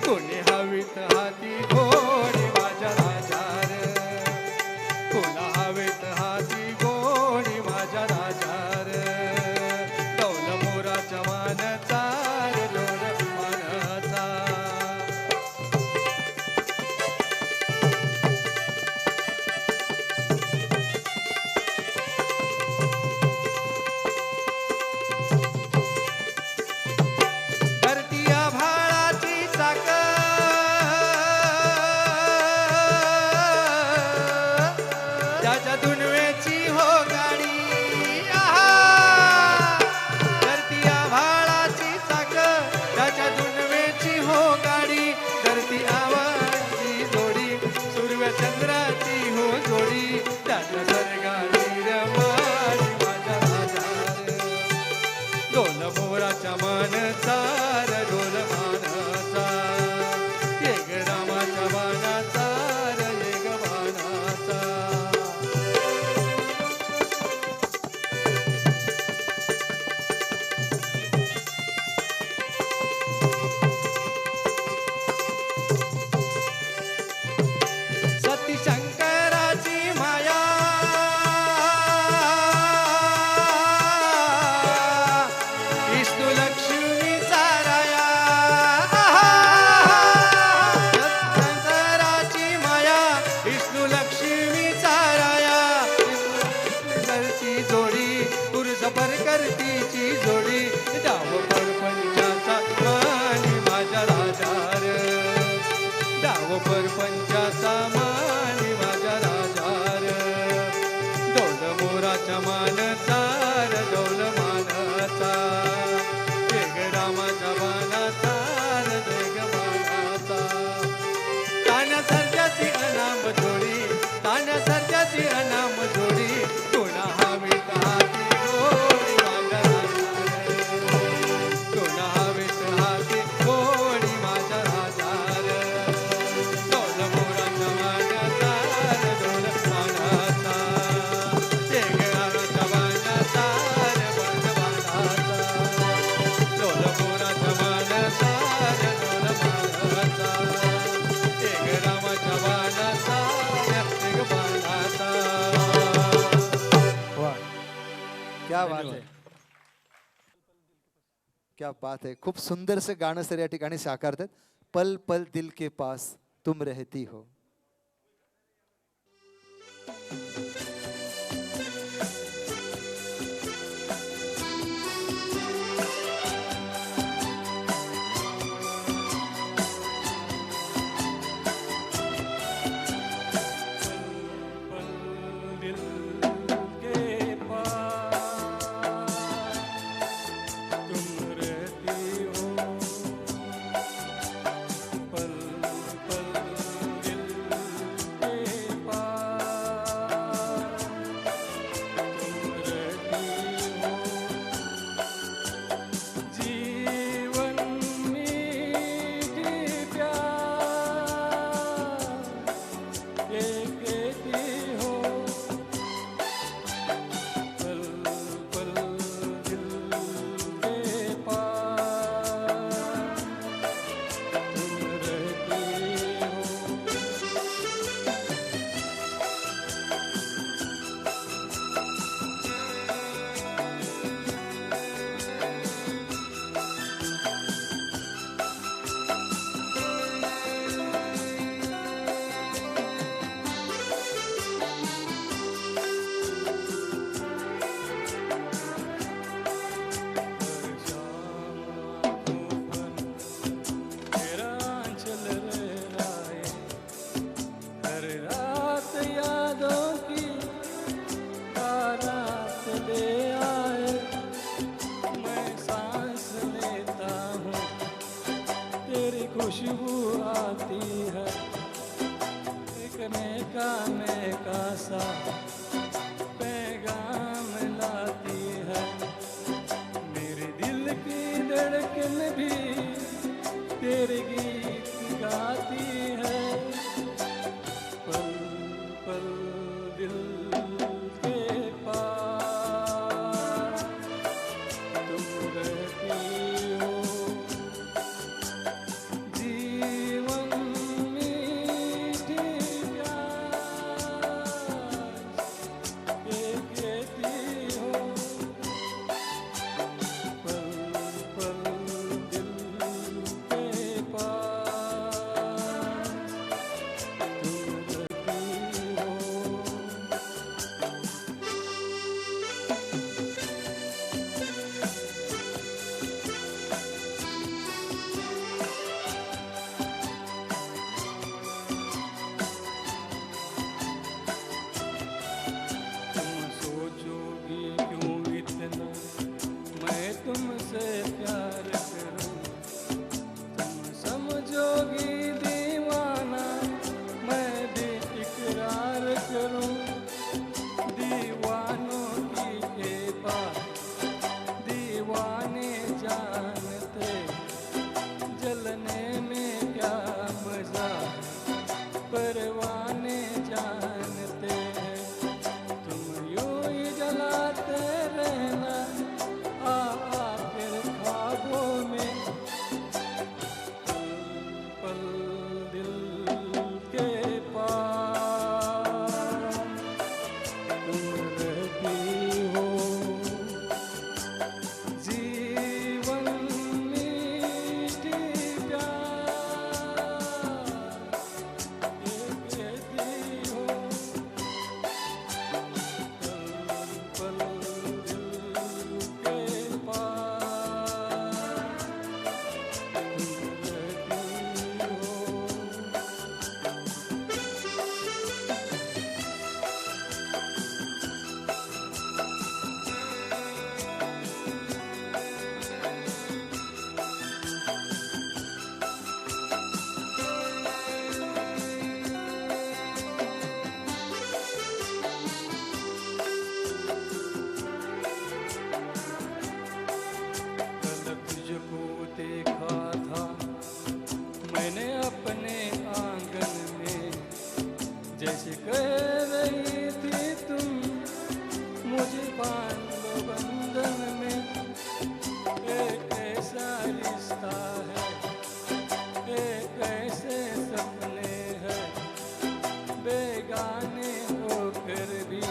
कोणी हवीत हाती घोडी माझ्या राजार कोणा हवेत हाती गोडी माझ्या राजार डौल मोराच्या मानचा रे डोल मानचा धरती आभाळाची चाक त्याच्या दुनवेची हो गाडी आहा धरती आभाळाची चाक त्याच्या दुनवेची हो गाडी धरती आवाची जोडी सूर्य चंद्राची हो जोडी त्याच्या सर्गाची रमाडी माझ्या राजार डोल मोराच्या मानचा रे डोल मानचा येग रामाच्या बाणाचा रे येग बाणाचा सती शंकराची माया विष्णू लक्ष्मीचा राया शंकराची माया विष्णू लक्ष्मीचा राया करती जोडी पुरुष परकर्तीची जोडी डाव परपंचाचा मानी माझ्या राजार डाव परपंचाचा मानी माझ्या राजार डोल मोराच्या मानचा रे डोल मानचा वेग रामाच्या बाणाचा रे वेग बाणाचा ताण्या सर्जाची अनाम जोडी ताण्या सर्जाची अनाम जोडी कोणा हवीत हाती गोडी माझ्या राजार कोणा हवीत हाती गोडी माझ्या राजार डोल मोराच्या मानचा रे डोल मानचा येग रामाच्या बाणाचा रे बाण बाणाचा डोल मोराच्या मानचा रे डोल मानचा येग रामाच्या बाणाचा रे येग बाणाचा क्या बात आहे क्या बात आहे खूप सुंदरसं गाणं सर या ठिकाणी साकारतात पल पल दिल के पास तुम रहती हो तुम रहती हो पल पल सा पैगाम लाती है, मेरे दिल की धड़कन भी तेरे गीत गाती है। पल पल दिल के पास तुम रहती हो, जीवन मीठी प्यास ये कहती हो। पल पल दिल के पास तुम रहती हो। तुम सोचोगी क्यों इतना मैं तुमसे प्यार करूं, तुम समझोगी दीवाना मैं भी इकरार करूं। दीवानों की ये बात दीवाने जानते, जलने में क्या मजा परवाने जानते हैं। तुम यूं ही जलाते रहना फिर ख्वाबों में। पल पल दिल के पास तुम रहती हो, जीवन मीठी प्यास ये कहती हो। पल पल दिल के पास तुम रहती हो। कल तुझको देखा था मैंने अपने आंगन में, जैसे कह रही थी तुम मुझे बांध लो बंधन में। एक ऐसा रिश्ता है, एक ऐसे सपने हैं, बेगाने होकर भी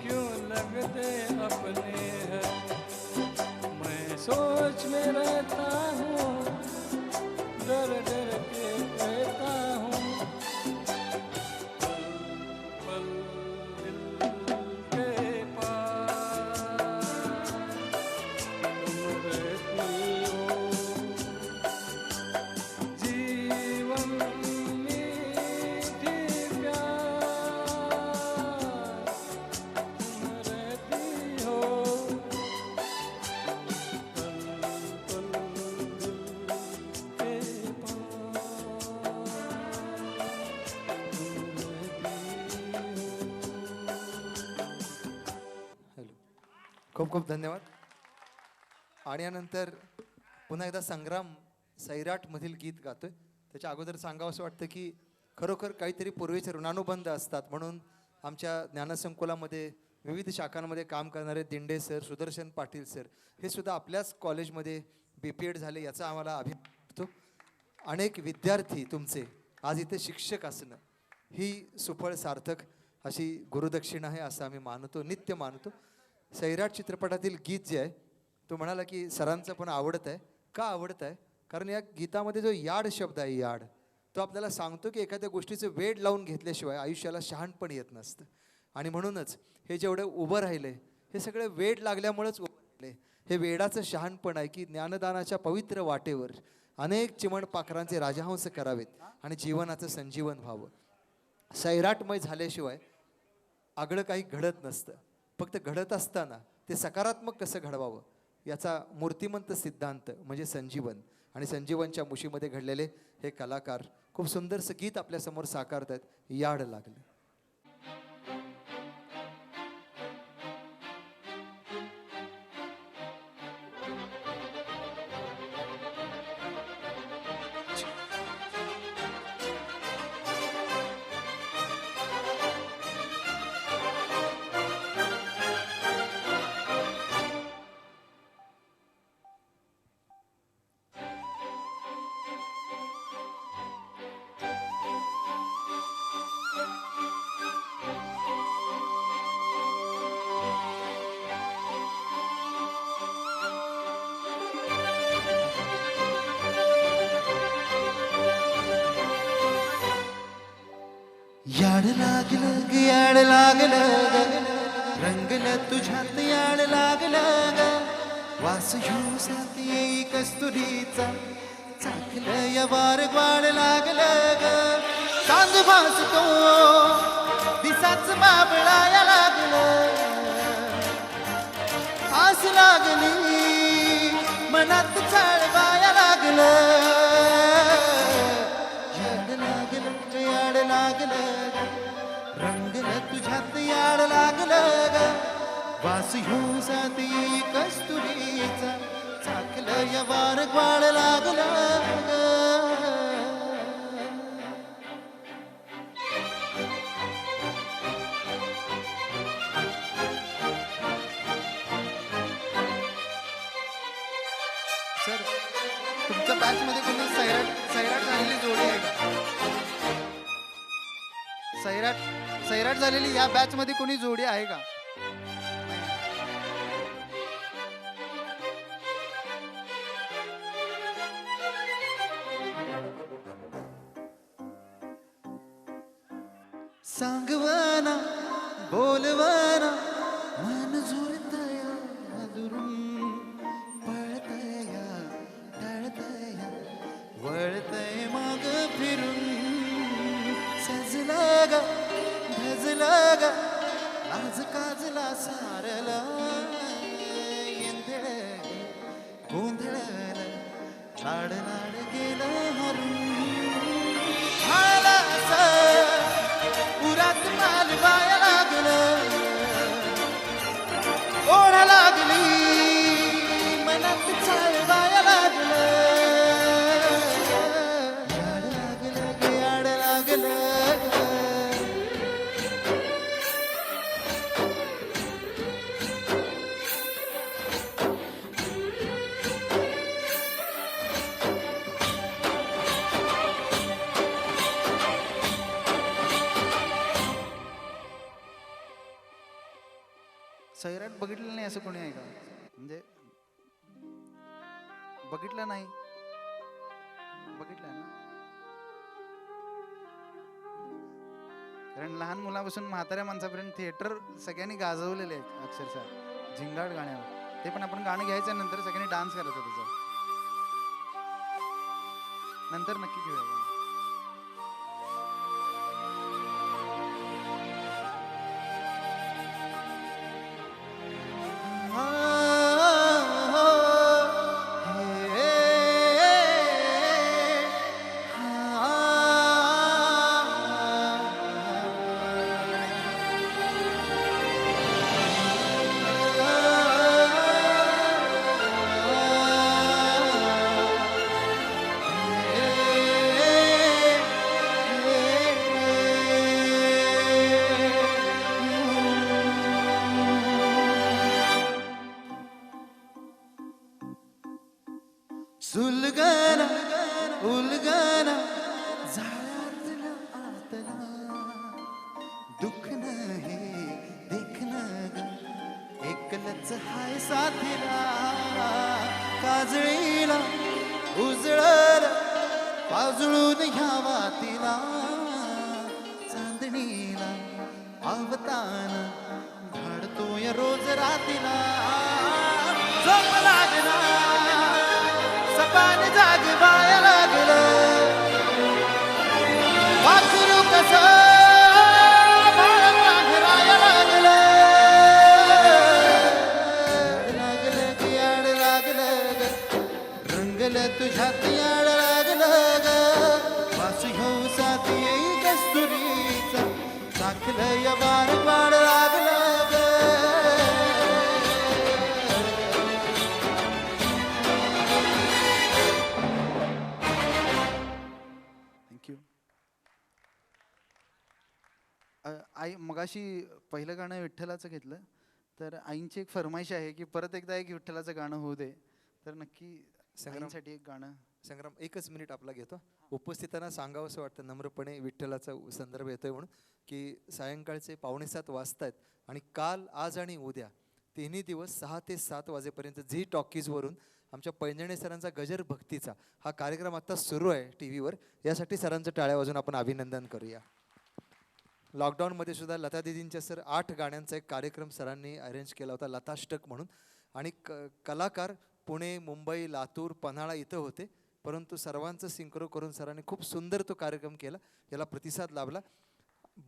क्यों लगते अपने हैं। मैं सोच में रहता हूँ, डर डर के कहता हूँ। पल पल दिल के पास तुम रहती हो, जीवन मीठी प्यास तुम रहती हो। पल पल दिल के हॅलो, खूप खूप धन्यवाद. आणि यानंतर पुन्हा एकदा संग्राम सैराटमधील गीत गातोय. त्याच्या अगोदर सांगावं असं वाटतं की खरोखर काहीतरी पूर्वीचे ऋणानुबंध असतात, म्हणून आमच्या ज्ञानसंकुलामध्ये विविध शाखांमध्ये काम करणारे दिंडे सर, सुदर्शन पाटील सर हे सुद्धा आपल्याच कॉलेजमध्ये BPEd झाले, याचा आम्हाला अभिमान वाटतो. अनेक विद्यार्थी तुमचे आज इथे शिक्षक असणं ही सुफळ सार्थक अशी गुरुदक्षिणा आहे असं आम्ही मानतो, नित्य मानतो. सैराट चित्रपटातील गीत जे आहे तो म्हणाला की सरांचं पण आवडत आहे. का आवडत आहे? कारण या गीतामध्ये जो याड शब्द आहे, याड, तो आपल्याला सांगतो की एखाद्या गोष्टीचं वेड लावून घेतल्याशिवाय आयुष्याला शहाणपण येत नसतं. आणि म्हणूनच हे जेवढं उभं राहिलंय हे सगळं वेड लागल्यामुळेच उभं राहिलंय. हे वेडाचं शहाणपण आहे की ज्ञानदानाच्या पवित्र वाटेवर अनेक चिमण पाखरांचे राजहंस करावेत आणि जीवनाचं संजीवन व्हावं. सैराटमय झाल्याशिवाय आगळं काही घडत नसतं. फक्त घडत असताना ते सकारात्मक कसं घडवावं याचा मूर्तिमंत सिद्धांत म्हणजे संजीवन. आणि संजीवनच्या मुशीमध्ये घडलेले हे कलाकार खूप सुंदरसं गीत आपल्यासमोर साकारत आहेत. याड लागले. याड लागलं ग याड लागलं ग रंगलं तुझ्यात याड लागलं ग वास साथ येई कस्तुरीचा चाकलं या वार ग्वाड लागलं ग चांद भासतो दिसाच बाबळाया लागलं आस लागली मनात चाळवाया लागलं याड लागलं ग याड लागलं ग रंगलं तुझ्यात याड लागलं ग वास साथ येई कस्तुरीचा चाकलं या वार ग्वाड लागलं ग सर तुमच्या बॅच मध्ये कोणी सैराट झालेली जोडी आहे का सैराट झालेली या बॅच मध्ये कोणी जोडी आहे का सांगवाना बोलवाना मन जुळतया दुरून पळतया टळतया वळतय माग फिरून सजला ग धजला ग लाज काजला सारला येंधळ गोंधळल लाड लाड गेलं हरून झाला असं उरात मालवाया लागलं ओढा लागली मनात चालवाया लागलं याड लागलं ग याड लागलं सैराट बघितलं नाही असं कोणी आहे का म्हणजे बघितलं नाही बघितलं ना कारण लहान मुलापासून म्हाताऱ्या माणसापर्यंत थिएटर सगळ्यांनी गाजवलेले आहेत अक्षरशः झिंगाट गाण्यावर ते पण आपण गाणं घ्यायचं नंतर सगळ्यांनी डान्स करायचा त्याचा नंतर नक्की घेऊया गाणं. सुलगना उलगना जाळ्यातला आतला दुःख नाही देखणं ग एकलच हाय साथीला काजळीला उजळल पाजळून घ्यावा तिला चांदणीला आवताना धाडतोय रोज रातीला झोप लागना सपान जागवाया लागलं वासरू कसं बाळाला घराया लागलं लागलं ग याड लागलं ग रंगलं तुझ्यात याड लागलं ग वास घेऊ साथ येई कस्तुरीचा चाखलं या बार बाळ लागलं ग थँक्यू आई मगाशी पहिलं गाणं विठ्ठलाचं घेतलं तर आईंची एक फरमाईश आहे की परत एकदा एक विठ्ठलाचं गाणं होऊ दे तर नक्की सगळ्यांसाठी एक गाणं संग्राम एकच मिनिट आपला घेतो उपस्थितांना सांगावं असं वाटतं नम्रपणे विठ्ठलाचा संदर्भ येतोय म्हणून की सायंकाळचे 6:45 वाजतायत आणि काल आज आणि उद्या तिन्ही दिवस 6 ते 7 वाजेपर्यंत झी टॉकीजवरून आमच्या पैंजणे सरांचा गजर भक्तीचा हा कार्यक्रम आता सुरू आहे टी व्हीवर यासाठी सरांचं टाळ्या वाजून आपण अभिनंदन करूया लॉकडाऊनमध्ये सुद्धा लता दिदींच्या सर 8 गाण्यांचा एक कार्यक्रम सरांनी अरेंज केला होता, लताष्टक म्हणून. आणि कलाकार पुणे, मुंबई, लातूर, पन्हाळा इथं होते, परंतु सर्वांचं सिंक्रो करून सरांनी खूप सुंदर तो कार्यक्रम केला, याला प्रतिसाद लाभला.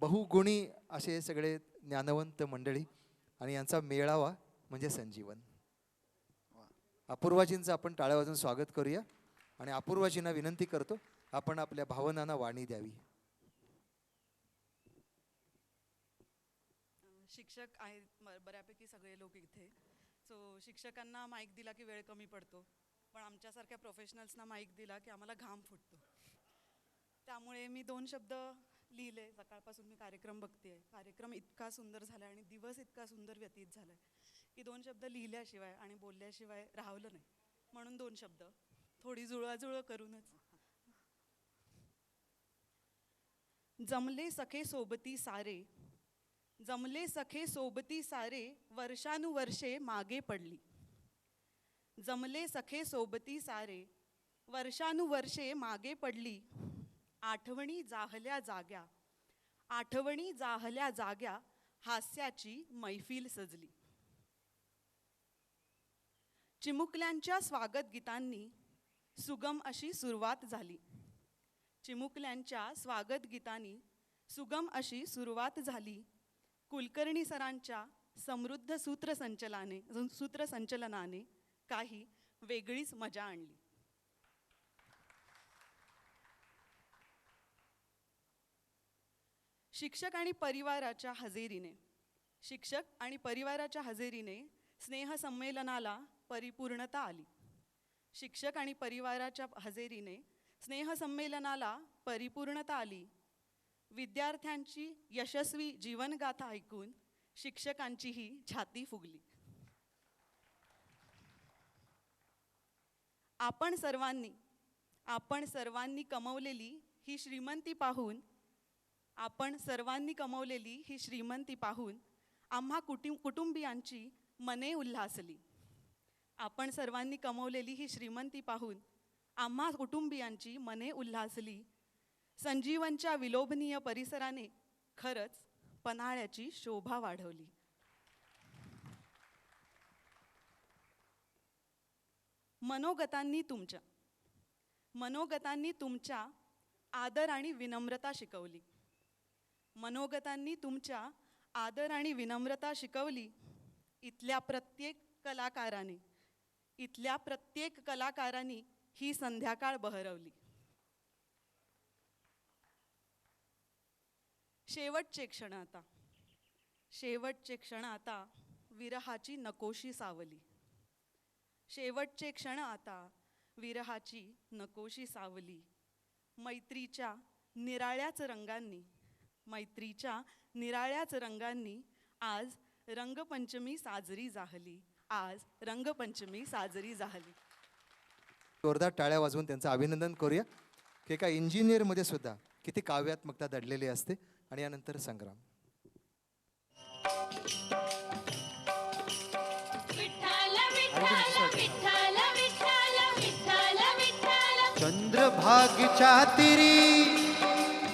बहुगुणी असे हे सगळे ज्ञानवंत मंडळी आणि यांचा मेळावा म्हणजे संजीवन. अपूर्वाजींचं आपण टाळ्या वाजून स्वागत करूया आणि अपूर्वाजींना विनंती करतो आपण आपल्या भावनांना वाणी द्यावी. शिक्षक आहेत बऱ्यापैकी सगळे लोक इथे. सो शिक्षकांना माईक दिला की वेळ कमी पडतो, पण आमच्यासारख्या प्रोफेशनल्सना माईक दिला की आम्हाला घाम फुटतो. त्यामुळे मी 2 शब्द लिहिले. सकाळपासून मी कार्यक्रम बघते, कार्यक्रम इतका सुंदर झाला आणि दिवस इतका सुंदर व्यतीत झाला की 2 शब्द लिहिल्याशिवाय आणि बोलल्याशिवाय राहवलं नाही. म्हणून 2 शब्द थोडी जुळवाजुळव करूनच. जमले सखे सोबती सारे, जमले सखे सोबती सारे, वर्षानुवर्षे मागे पडली. जमले सखे सोबती सारे, वर्षानुवर्षे मागे पडली. आठवणी जाहल्या जाग्या, आठवणी जाहल्या जाग्या, हास्याची मैफिल सजली. चिमुकल्यांच्या स्वागत गीतांनी सुगम अशी सुरुवात झाली. चिमुकल्यांच्या स्वागत गीतांनी सुगम अशी सुरुवात झाली. कुलकर्णी सरांच्या समृद्ध सूत्रसंचलनाने काही वेगळीच मजा आणली. शिक्षक आणि परिवाराच्या हजेरीने स्नेहसंमेलनाला परिपूर्णता आली. शिक्षक आणि परिवाराच्या हजेरीने स्नेहसंमेलनाला परिपूर्णता आली. विद्यार्थ्यांची यशस्वी जीवनगाथा ऐकून शिक्षकांचीही छाती फुगली. आपण सर्वांनी कमवलेली ही श्रीमंती पाहून आम्हा कुटुंबियांची मने उल्हासली. आपण सर्वांनी कमवलेली ही श्रीमंती पाहून आम्हा कुटुंबियांची मने उल्हासली. संजीवनच्या विलोभनीय परिसराने खरंच पन्हाळ्याची शोभा वाढवली. मनोगतांनी तुमच्या आदर आणि विनम्रता शिकवली. मनोगतांनी तुमच्या आदर आणि विनम्रता शिकवली. इथल्या प्रत्येक कलाकारांनी ही संध्याकाळ बहरवली. शेवटचे क्षण आता विरहाची नकोशी सावली. शेवटचे क्षण आता विरहाची नकोशी सावली. मैत्रीच्या निराळ्याच रंगांनी आज रंगपंचमी साजरी जाहली. जोरदार टाळ्या वाजवून त्यांचं अभिनंदन करूया. की एका इंजिनियरमध्ये सुद्धा किती काव्यात्मकता दडलेली असते. आणि यानंतर संग्राम.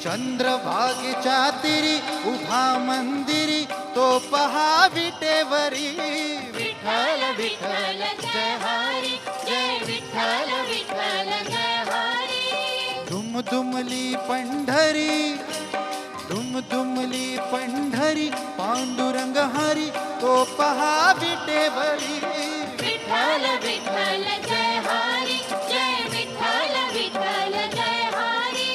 चंद्रभागेच्या तिरी उभा मंदिरी तो पहा विटेवरी. विठ्ठल विठ्ठल जय हरी, जय विठ्ठल विठ्ठल जय हरी. दुमदुमली पंढरी पांडुरंग हरी तो पहा विटेवरी. विठ्ठल विठ्ठल जय हरी, जय विठ्ठल विठ्ठल जय हरी.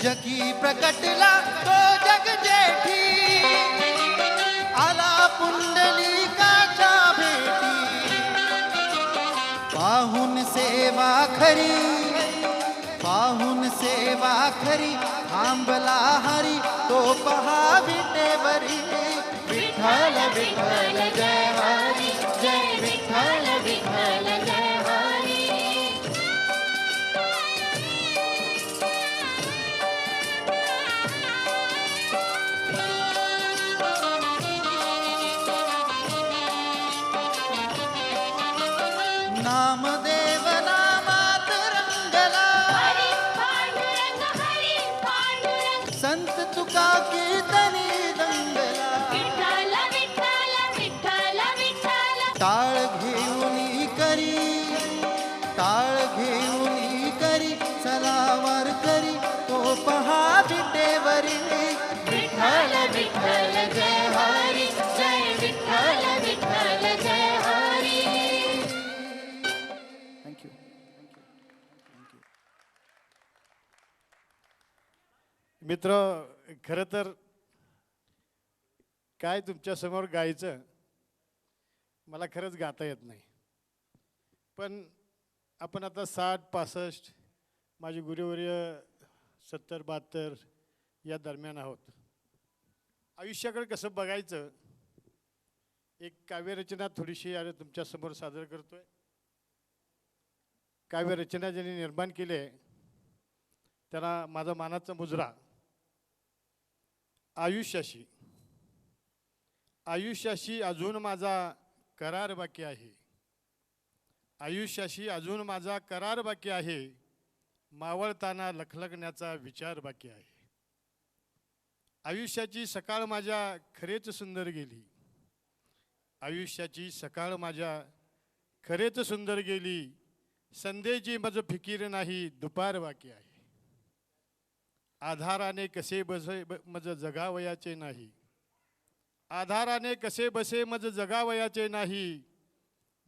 जगी प्रकटला तो जग जेठी, आला पुंडलिकाच्या भेटी. पाहून सेवा खरी थांबला हरी तो पहा विटेवरी. विठ्ठल विठ्ठल जय हरी, जय विठ्ठल विठ्ठल जय हरी. विठ्ठल जय हरी जय विठ्ठल विठ्ठल जय हरी. थँक्यू. मित्र, खरं तर काय तुमच्यासमोर गायचं मला खरंच गाता येत नाही. पण आपण आता 60-65 माझे गुरुवर्य 70-72 या दरम्यान आहोत. आयुष्याकडे कसं बघायचं एक काव्यरचना थोडीशी आज तुमच्यासमोर सादर करतोय. काव्यरचना ज्यांनी निर्माण केली आहे त्यांना माझा मानाचा मुजरा. आयुष्याशी आयुष्याशी अजून माझा करार बाकी आहे. आयुष्याशी अजून माझा करार बाकी आहे. मावळताना लखलखण्याचा विचार बाकी आहे. आयुष्याची सकाळ माझ्या खरेच सुंदर गेली. आयुष्याची सकाळ माझ्या खरेच सुंदर गेली. संध्येची मज फिकीर नाही दुपार बाकी आहे. आधाराने कसे बसे मज जगावयाचे नाही. आधाराने कसे बसे मज जगावयाचे नाही.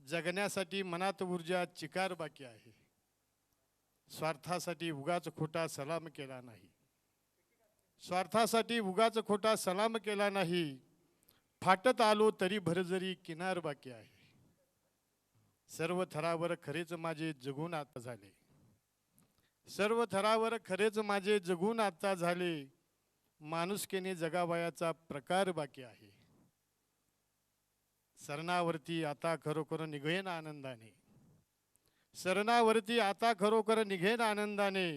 जगण्यासाठी मनात ऊर्जा चिकार बाकी आहे. स्वार्थासाठी उगाच खोटा सलाम केला नाही. स्वार्थासाठी उगाच खोटा सलाम केला नाही. फाटत आलो तरी भरजरी किनार बाकी आहे. सर्व थरावर खरेच माझे जगून आता झाले. सर्व थरावर खरेच माझे जगून आता झाले. माणुसकीने जगावयाचा प्रकार बाकी आहे. सरणावरती आता खरोखर निघेन आनंदाने. सरणावरती आता खरोखर निघेन आनंदाने.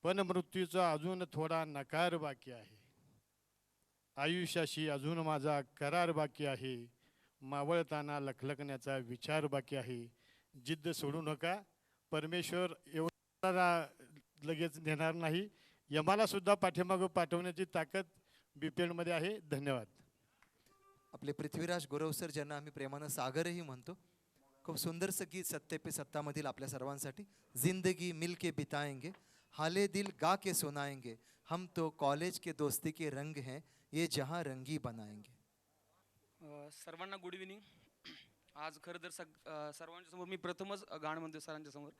पण मृत्यूचा अजून थोडा नकार बाकी आहे. आयुष्याशी अजून माझा करार बाकी आहे. मावळताना लखलखण्याचा विचार बाकी आहे. जिद्द सोडू नका. परमेश्वर एवढा लगेच देणार नाही. यमाला सुद्धा पाठीमागं पाठवण्याची ताकद बीपीएलमध्ये आहे. धन्यवाद. आपले पृथ्वीराज गुरव सर ज्यांना आम्ही प्रेमानं सागरही म्हणतो. खूप सुंदरसं गीत सत्ते पे सत्तामधील आपल्या सर्वांसाठी. जिंदगी मिल के बिताएंगे हाले दिल गा के सुनाएंगे. हम तो कॉलेज के दोस्ती के रंग हैं ये जहां रंगी बनाएंगे. सर्वांना गुड इव्हिनिंग. आज खरं तर सर्वांच्या समोर मी प्रथमच गाणं म्हणतोय सरांच्या समोर.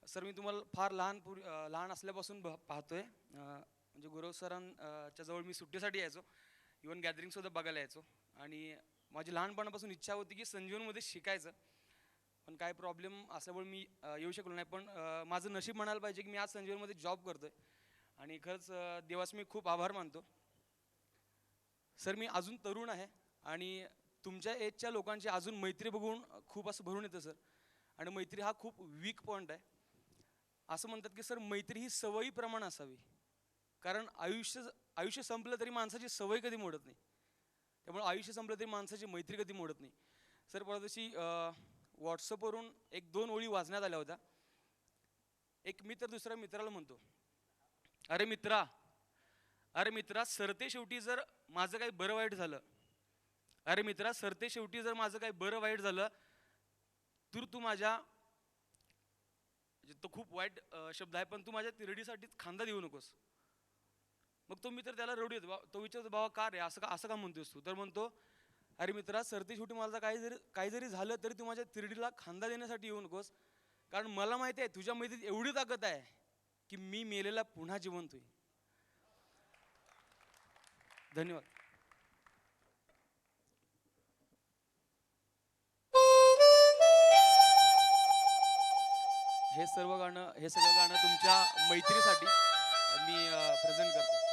सर, मी तुम्हाला फार लहान असल्यापासून पाहतोय. म्हणजे गुरव सरांच्या जवळ मी सुट्टीसाठी यायचो. इव्हन गॅदरिंगसुद्धा बघायला यायचो. आणि माझी लहानपणापासून इच्छा होती की संजीवनमध्ये शिकायचं. पण काय प्रॉब्लेम असल्यामुळे मी येऊ शकलो नाही. पण माझं नशीब म्हणायला पाहिजे की मी आज संजीवनमध्ये जॉब करतोय. आणि खरंच देवाचं मी खूप आभार मानतो. सर, मी अजून तरुण आहे आणि तुमच्या एजच्या लोकांची अजून मैत्री बघून खूप असं भरून येतं सर. आणि मैत्री हा खूप वीक पॉईंट आहे. असं म्हणतात की सर, मैत्री ही सवयीप्रमाणे असावी. कारण आयुष्य संपलं तरी माणसाची सवय कधी मोडत नाही. त्यामुळे आयुष्य संपलं तरी माणसाची मैत्री कधी मोडत नाही. सर, परवा दिवशी व्हॉट्सअपवरून 1-2 ओळी वाचण्यात आल्या होत्या. एक मित्र दुसऱ्या मित्राला म्हणतो, अरे मित्रा सरते शेवटी जर माझं काही बरं वाईट झालं. अरे मित्रा, सरते शेवटी जर माझं काही बरं वाईट झालं तर तू माझ्या, तो खूप वाईट शब्द आहे, पण तू माझ्या तिरडीसाठीच खांदा देऊ नकोस. मग तो मित्र त्याला रडू येतो. तो विचारतो, बाबा का रे, असं का म्हणतोस तू? तर म्हणतो, अरे मित्रा, सरते शेवटी मला काही जरी झालं तरी तू माझ्या तिरडीला खांदा देण्यासाठी येऊ नकोस. कारण मला माहिती आहे तुझ्या मैत्रीत एवढी ताकद आहे की मी मेलेला पुन्हा जिवंत होईल. धन्यवाद. हे सगळं गाणं तुमच्या मैत्रीसाठी मी प्रेझेंट करतो.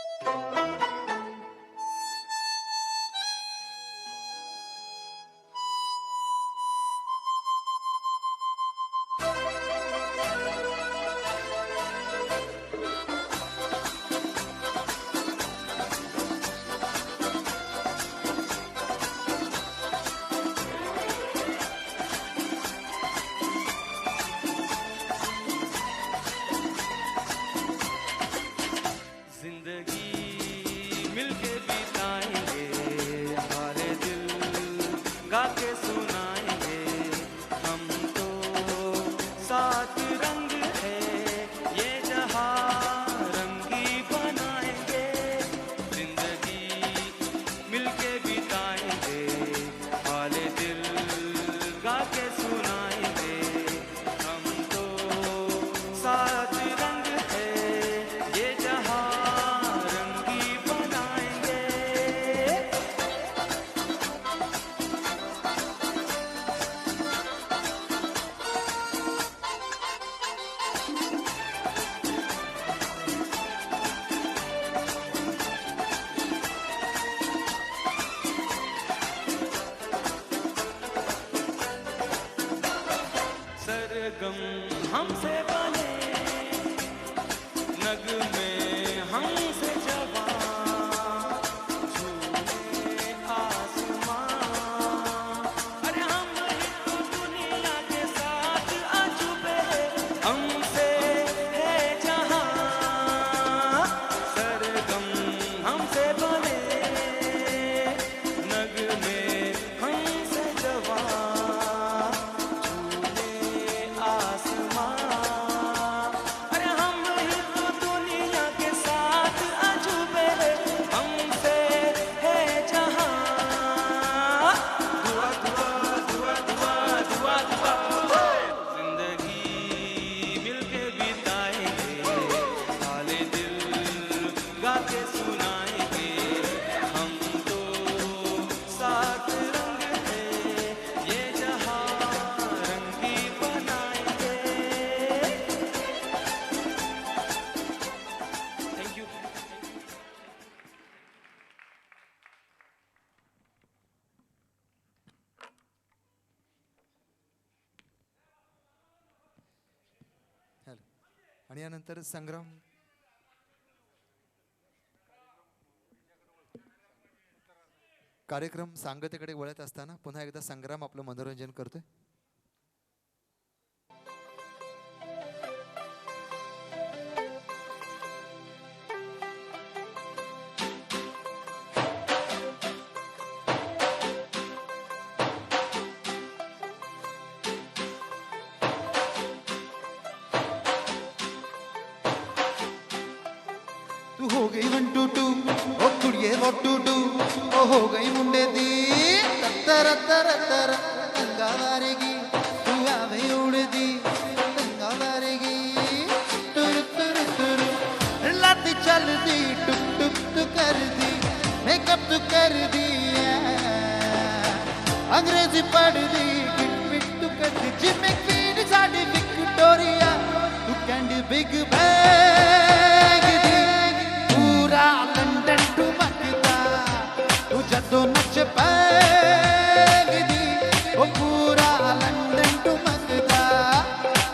जिंदगी आणि यानंतर संग्राम कार्यक्रम सांगतेकडे वळत असताना पुन्हा एकदा संग्राम आपलं मनोरंजन करतोय. तू हो गई 1 2 2 ओ कुड़िए what to do ओ हो गई मुंडे दी तर तर तर गंगा वारेगी तू आवे उड़दी गंगा वारेगी तुर तुर तुर लाती चल दी टुक टुक तू कर दी मेकअप तू कर दी अंग्रेजी पढ़ दी गिट पिट तू कर दी जिम्मे क्वीन साडी विक्टोरिया तू कैंडी बिग बैग दी पूरा लंदन ठुमकदा तू जदों नच पैग दी ओ पूरा लंदन ठुमकदा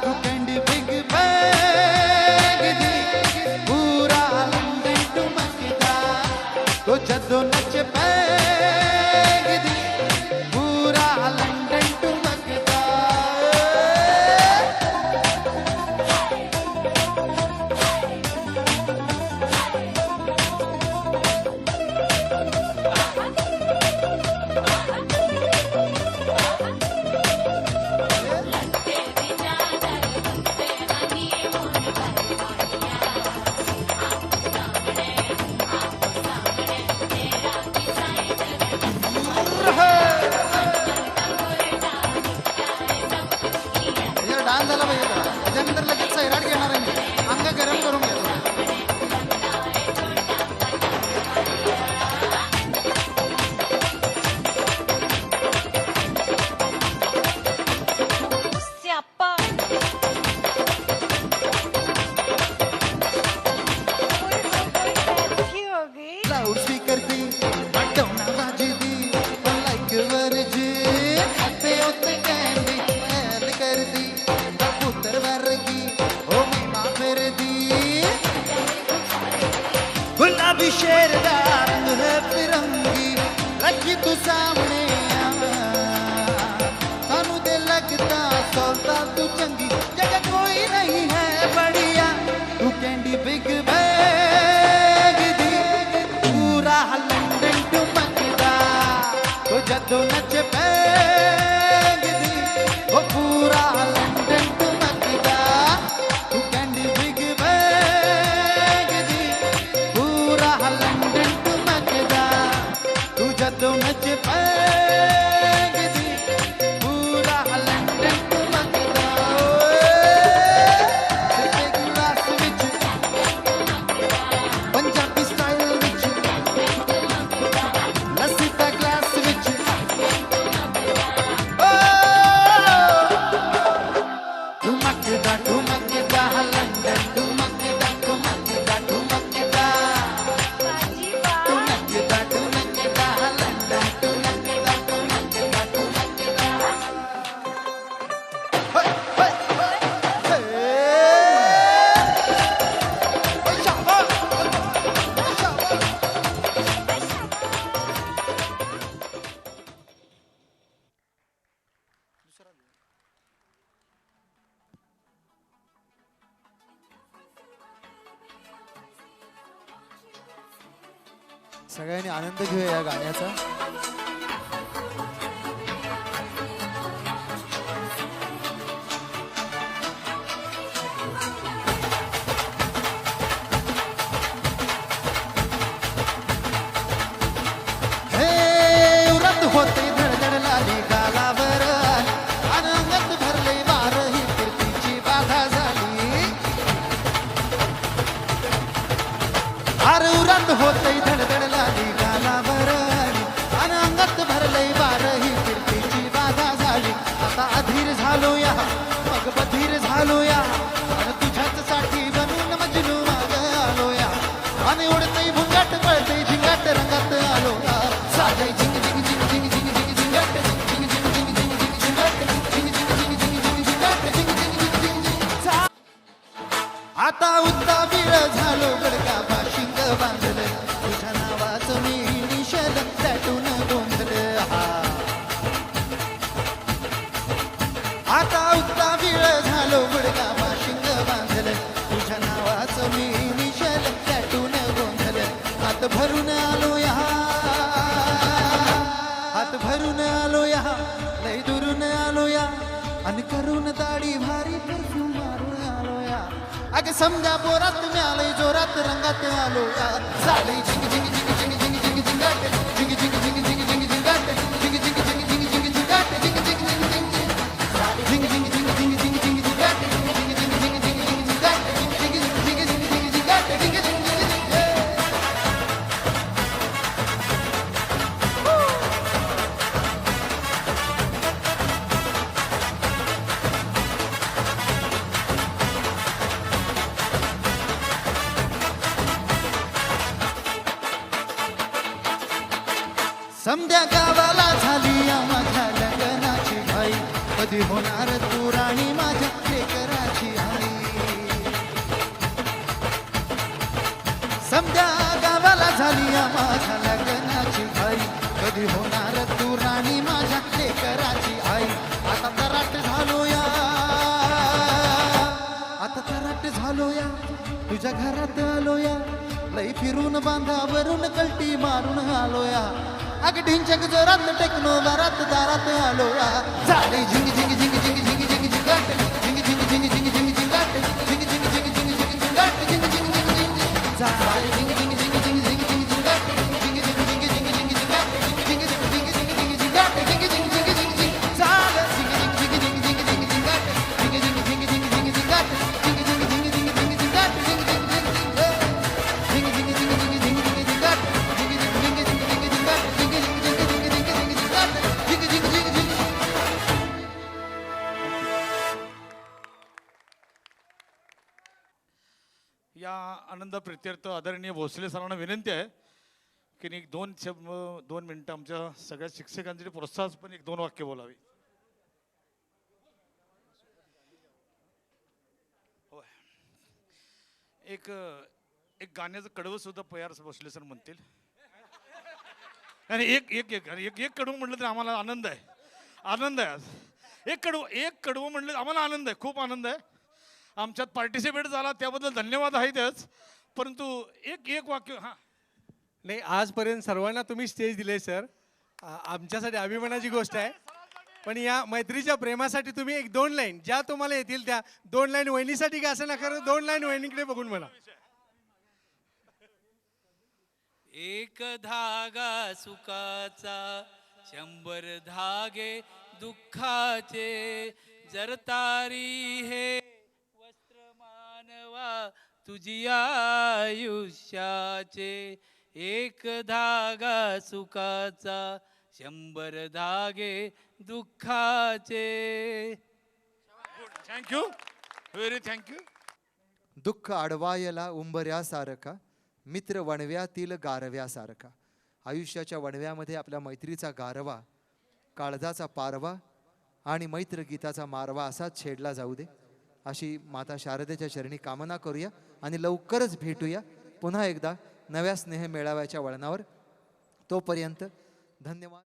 तू कैंडी बिग बैग दी पूरा लंदन ठुमकदा तू जदों नच पैग दी पूरा लंदन ठुमकदा डान्स झाला पाहिजे त्याच्यानंतर लगेच सैराट घेणार आहे मी अंग गरम करून घेतो लाउड स्पीकर दी बटौना बाजी दी लाइक वर्जी हते होते कैंडी ऐल कर दी कबूतर वर्गी ओ मीमा फिर दी गुलाबी शेर दा रंग है फिरंगी रखी तू सामने सानू दे लगदा सौदा तू चंगी जगह कोई नहीं है बढ़िया तू कैंडी बिग बैग दी पूरा लंदन ठुमकदा तो जदों नच पैग दी वो पूरा लंदन ठुमकदा तू कैंडी बिग बैग दी पूरा लंदन ठुमकदा तू जदों नच पैग दी पूरा लंदन ठुमकदा सिर्फ एक glass which Punjabi style which lassi दा ग्लास विच ठुमकदा ठुमकदा लंदन ठुमकदा ठुमकदा ठुमकदा ठुमकदा ठुमकदा लंदन ठुमकदा ठुमकदा ठुमकदा होय होय होय शाबाश सगळ्यांनी आनंद घेऊया या गाण्याचा. हे उरत होते धडधड लाली गालावर अनंगत भरले वार ही कीर्तीची बाधा झाली अरे उरत होते धडधड लाली गालावर अनंगत आलो या, हात भरून आलो या, लय दुरून आलो या, आणि करून दाढी भारी परफ्यूम मारून आलो या. अगे समजा बोरात मी आलोय जोरात रंगात आलो या. झाले झिंग झिंग झिंग झिंग झिंग झिंग झिंगाट, झिंग झिंग झिंग झिंग झिंग झिंगाट, झिंग झिंग झिंग झिंग झिंग झिंगाट, झिंग झिंग झिंग झिंग झिंग झिंग झिंग झिंग झिंग झिंग झिंग झिंगाट, झिंग झिंग झिंग झिंग झिंग झिंगाट, झिंग झिंग झिंग झिंग झिंग झिंगाट, झिंग झिंग झिंग झिंग. समद्या गावाला झाली या माझ्या लग्नाची घाई, कधी होणार तू राणी माझ्या लेकराची आई. समद्या गावाला झाली या माझ्या लग्नाची घाई, कधी होणार तू राणी माझ्या लेकराची आई. आता तराट झालो या, आता तराट झालो या, तुझ्या घरात आलो या, लई फिरून बांधावरून कलटी मारून आलो या. अग ढिंचक जोरात टेक्नो बारात दारात आलो या. झाले झिंग झिंग झिंग झिंग झिंग झिंग झिंगाट, झिंग झिंग झिंग झिंग झिंग झिंगाट, झिंग झिंग झिंग झिंग झिंग झिंगाट, झिंग झिंग झिंग झिंग झिंग. झाले झिंग झिंग झिंग झिंग झिंग झिंग झिंगाट, झिंग झिंग झिंग झिंग झिंग झिंगाट, झिंग झिंग झिंग झिंग झिंग झिंगाट, झिंग झिंग झिंग झिंग झिंग. झालं झिंग झिंग झिंग झिंग झिंग झिंग झिंगाट, झिंग झिंग झिंग झिंग झिंग झिंगाट, झिंग झिंग झिंग झिंग झिंग झिंगाट, झिंग झिंग झिंग झिंग झिंग झिंगाट, झिंग झिंग झिंग झिंग झिंग झिंगाट, झिंग झिंग झिंग झिंग या आनंद प्रित्यर्थ आदरणीय भोसले सरांना विनंती आहे की एक 2 मिनिटं आमच्या सगळ्या शिक्षकांसाठी प्रोत्साहन एक 2 वाक्य बोलावी. होय. एक गाण्याचं कडवं सुद्धा पयार भोसले सर म्हणतील. आणि एक कडवं म्हटलं तरी आम्हाला आनंद आहे, आनंद आहे. आज एक कडवं म्हटलं आम्हाला आनंद आहे, खूप आनंद आहे. आमच्यात पार्टिसिपेट झाला त्याबद्दल धन्यवाद आहेतच, परंतु एक वाक्य. हां नाही, आजपर्यंत सर्वांना तुम्ही स्टेज दिले सर, आमच्यासाठी अभिमानाची गोष्ट आहे. पण या मैत्रीच्या प्रेमासाठी तुम्ही 1-2 लाईन ज्या तुम्हाला येतील त्या 2 लाईन वहिनीसाठी का असं नका, 2 लाईन वहिनीकडे बघून म्हणा. एक धागा सुखाचा 100 धागे दुःखाचे, जर तारी हे वस्त्र मानवा तुझी आयुष्याचे. एक धागा सुखाचा 100 धागे दुःखाचे. Thank you, very thank you. दुःख आडवायला उंबऱ्यासारखा, मित्र वणव्यातील गारव्यासारखा. आयुष्याच्या वणव्यामध्ये आपल्या मैत्रीचा गारवा, काळजाचा पारवा आणि मैत्र गीताचा मारवा असाच छेडला जाऊ दे, अशी माता शारदेच्या चरणी कामना करूया. आणि लवकरच भेटूया पुन्हा एकदा नव्या स्नेह मेळाव्याच्या वळणावर. तोपर्यंत धन्यवाद.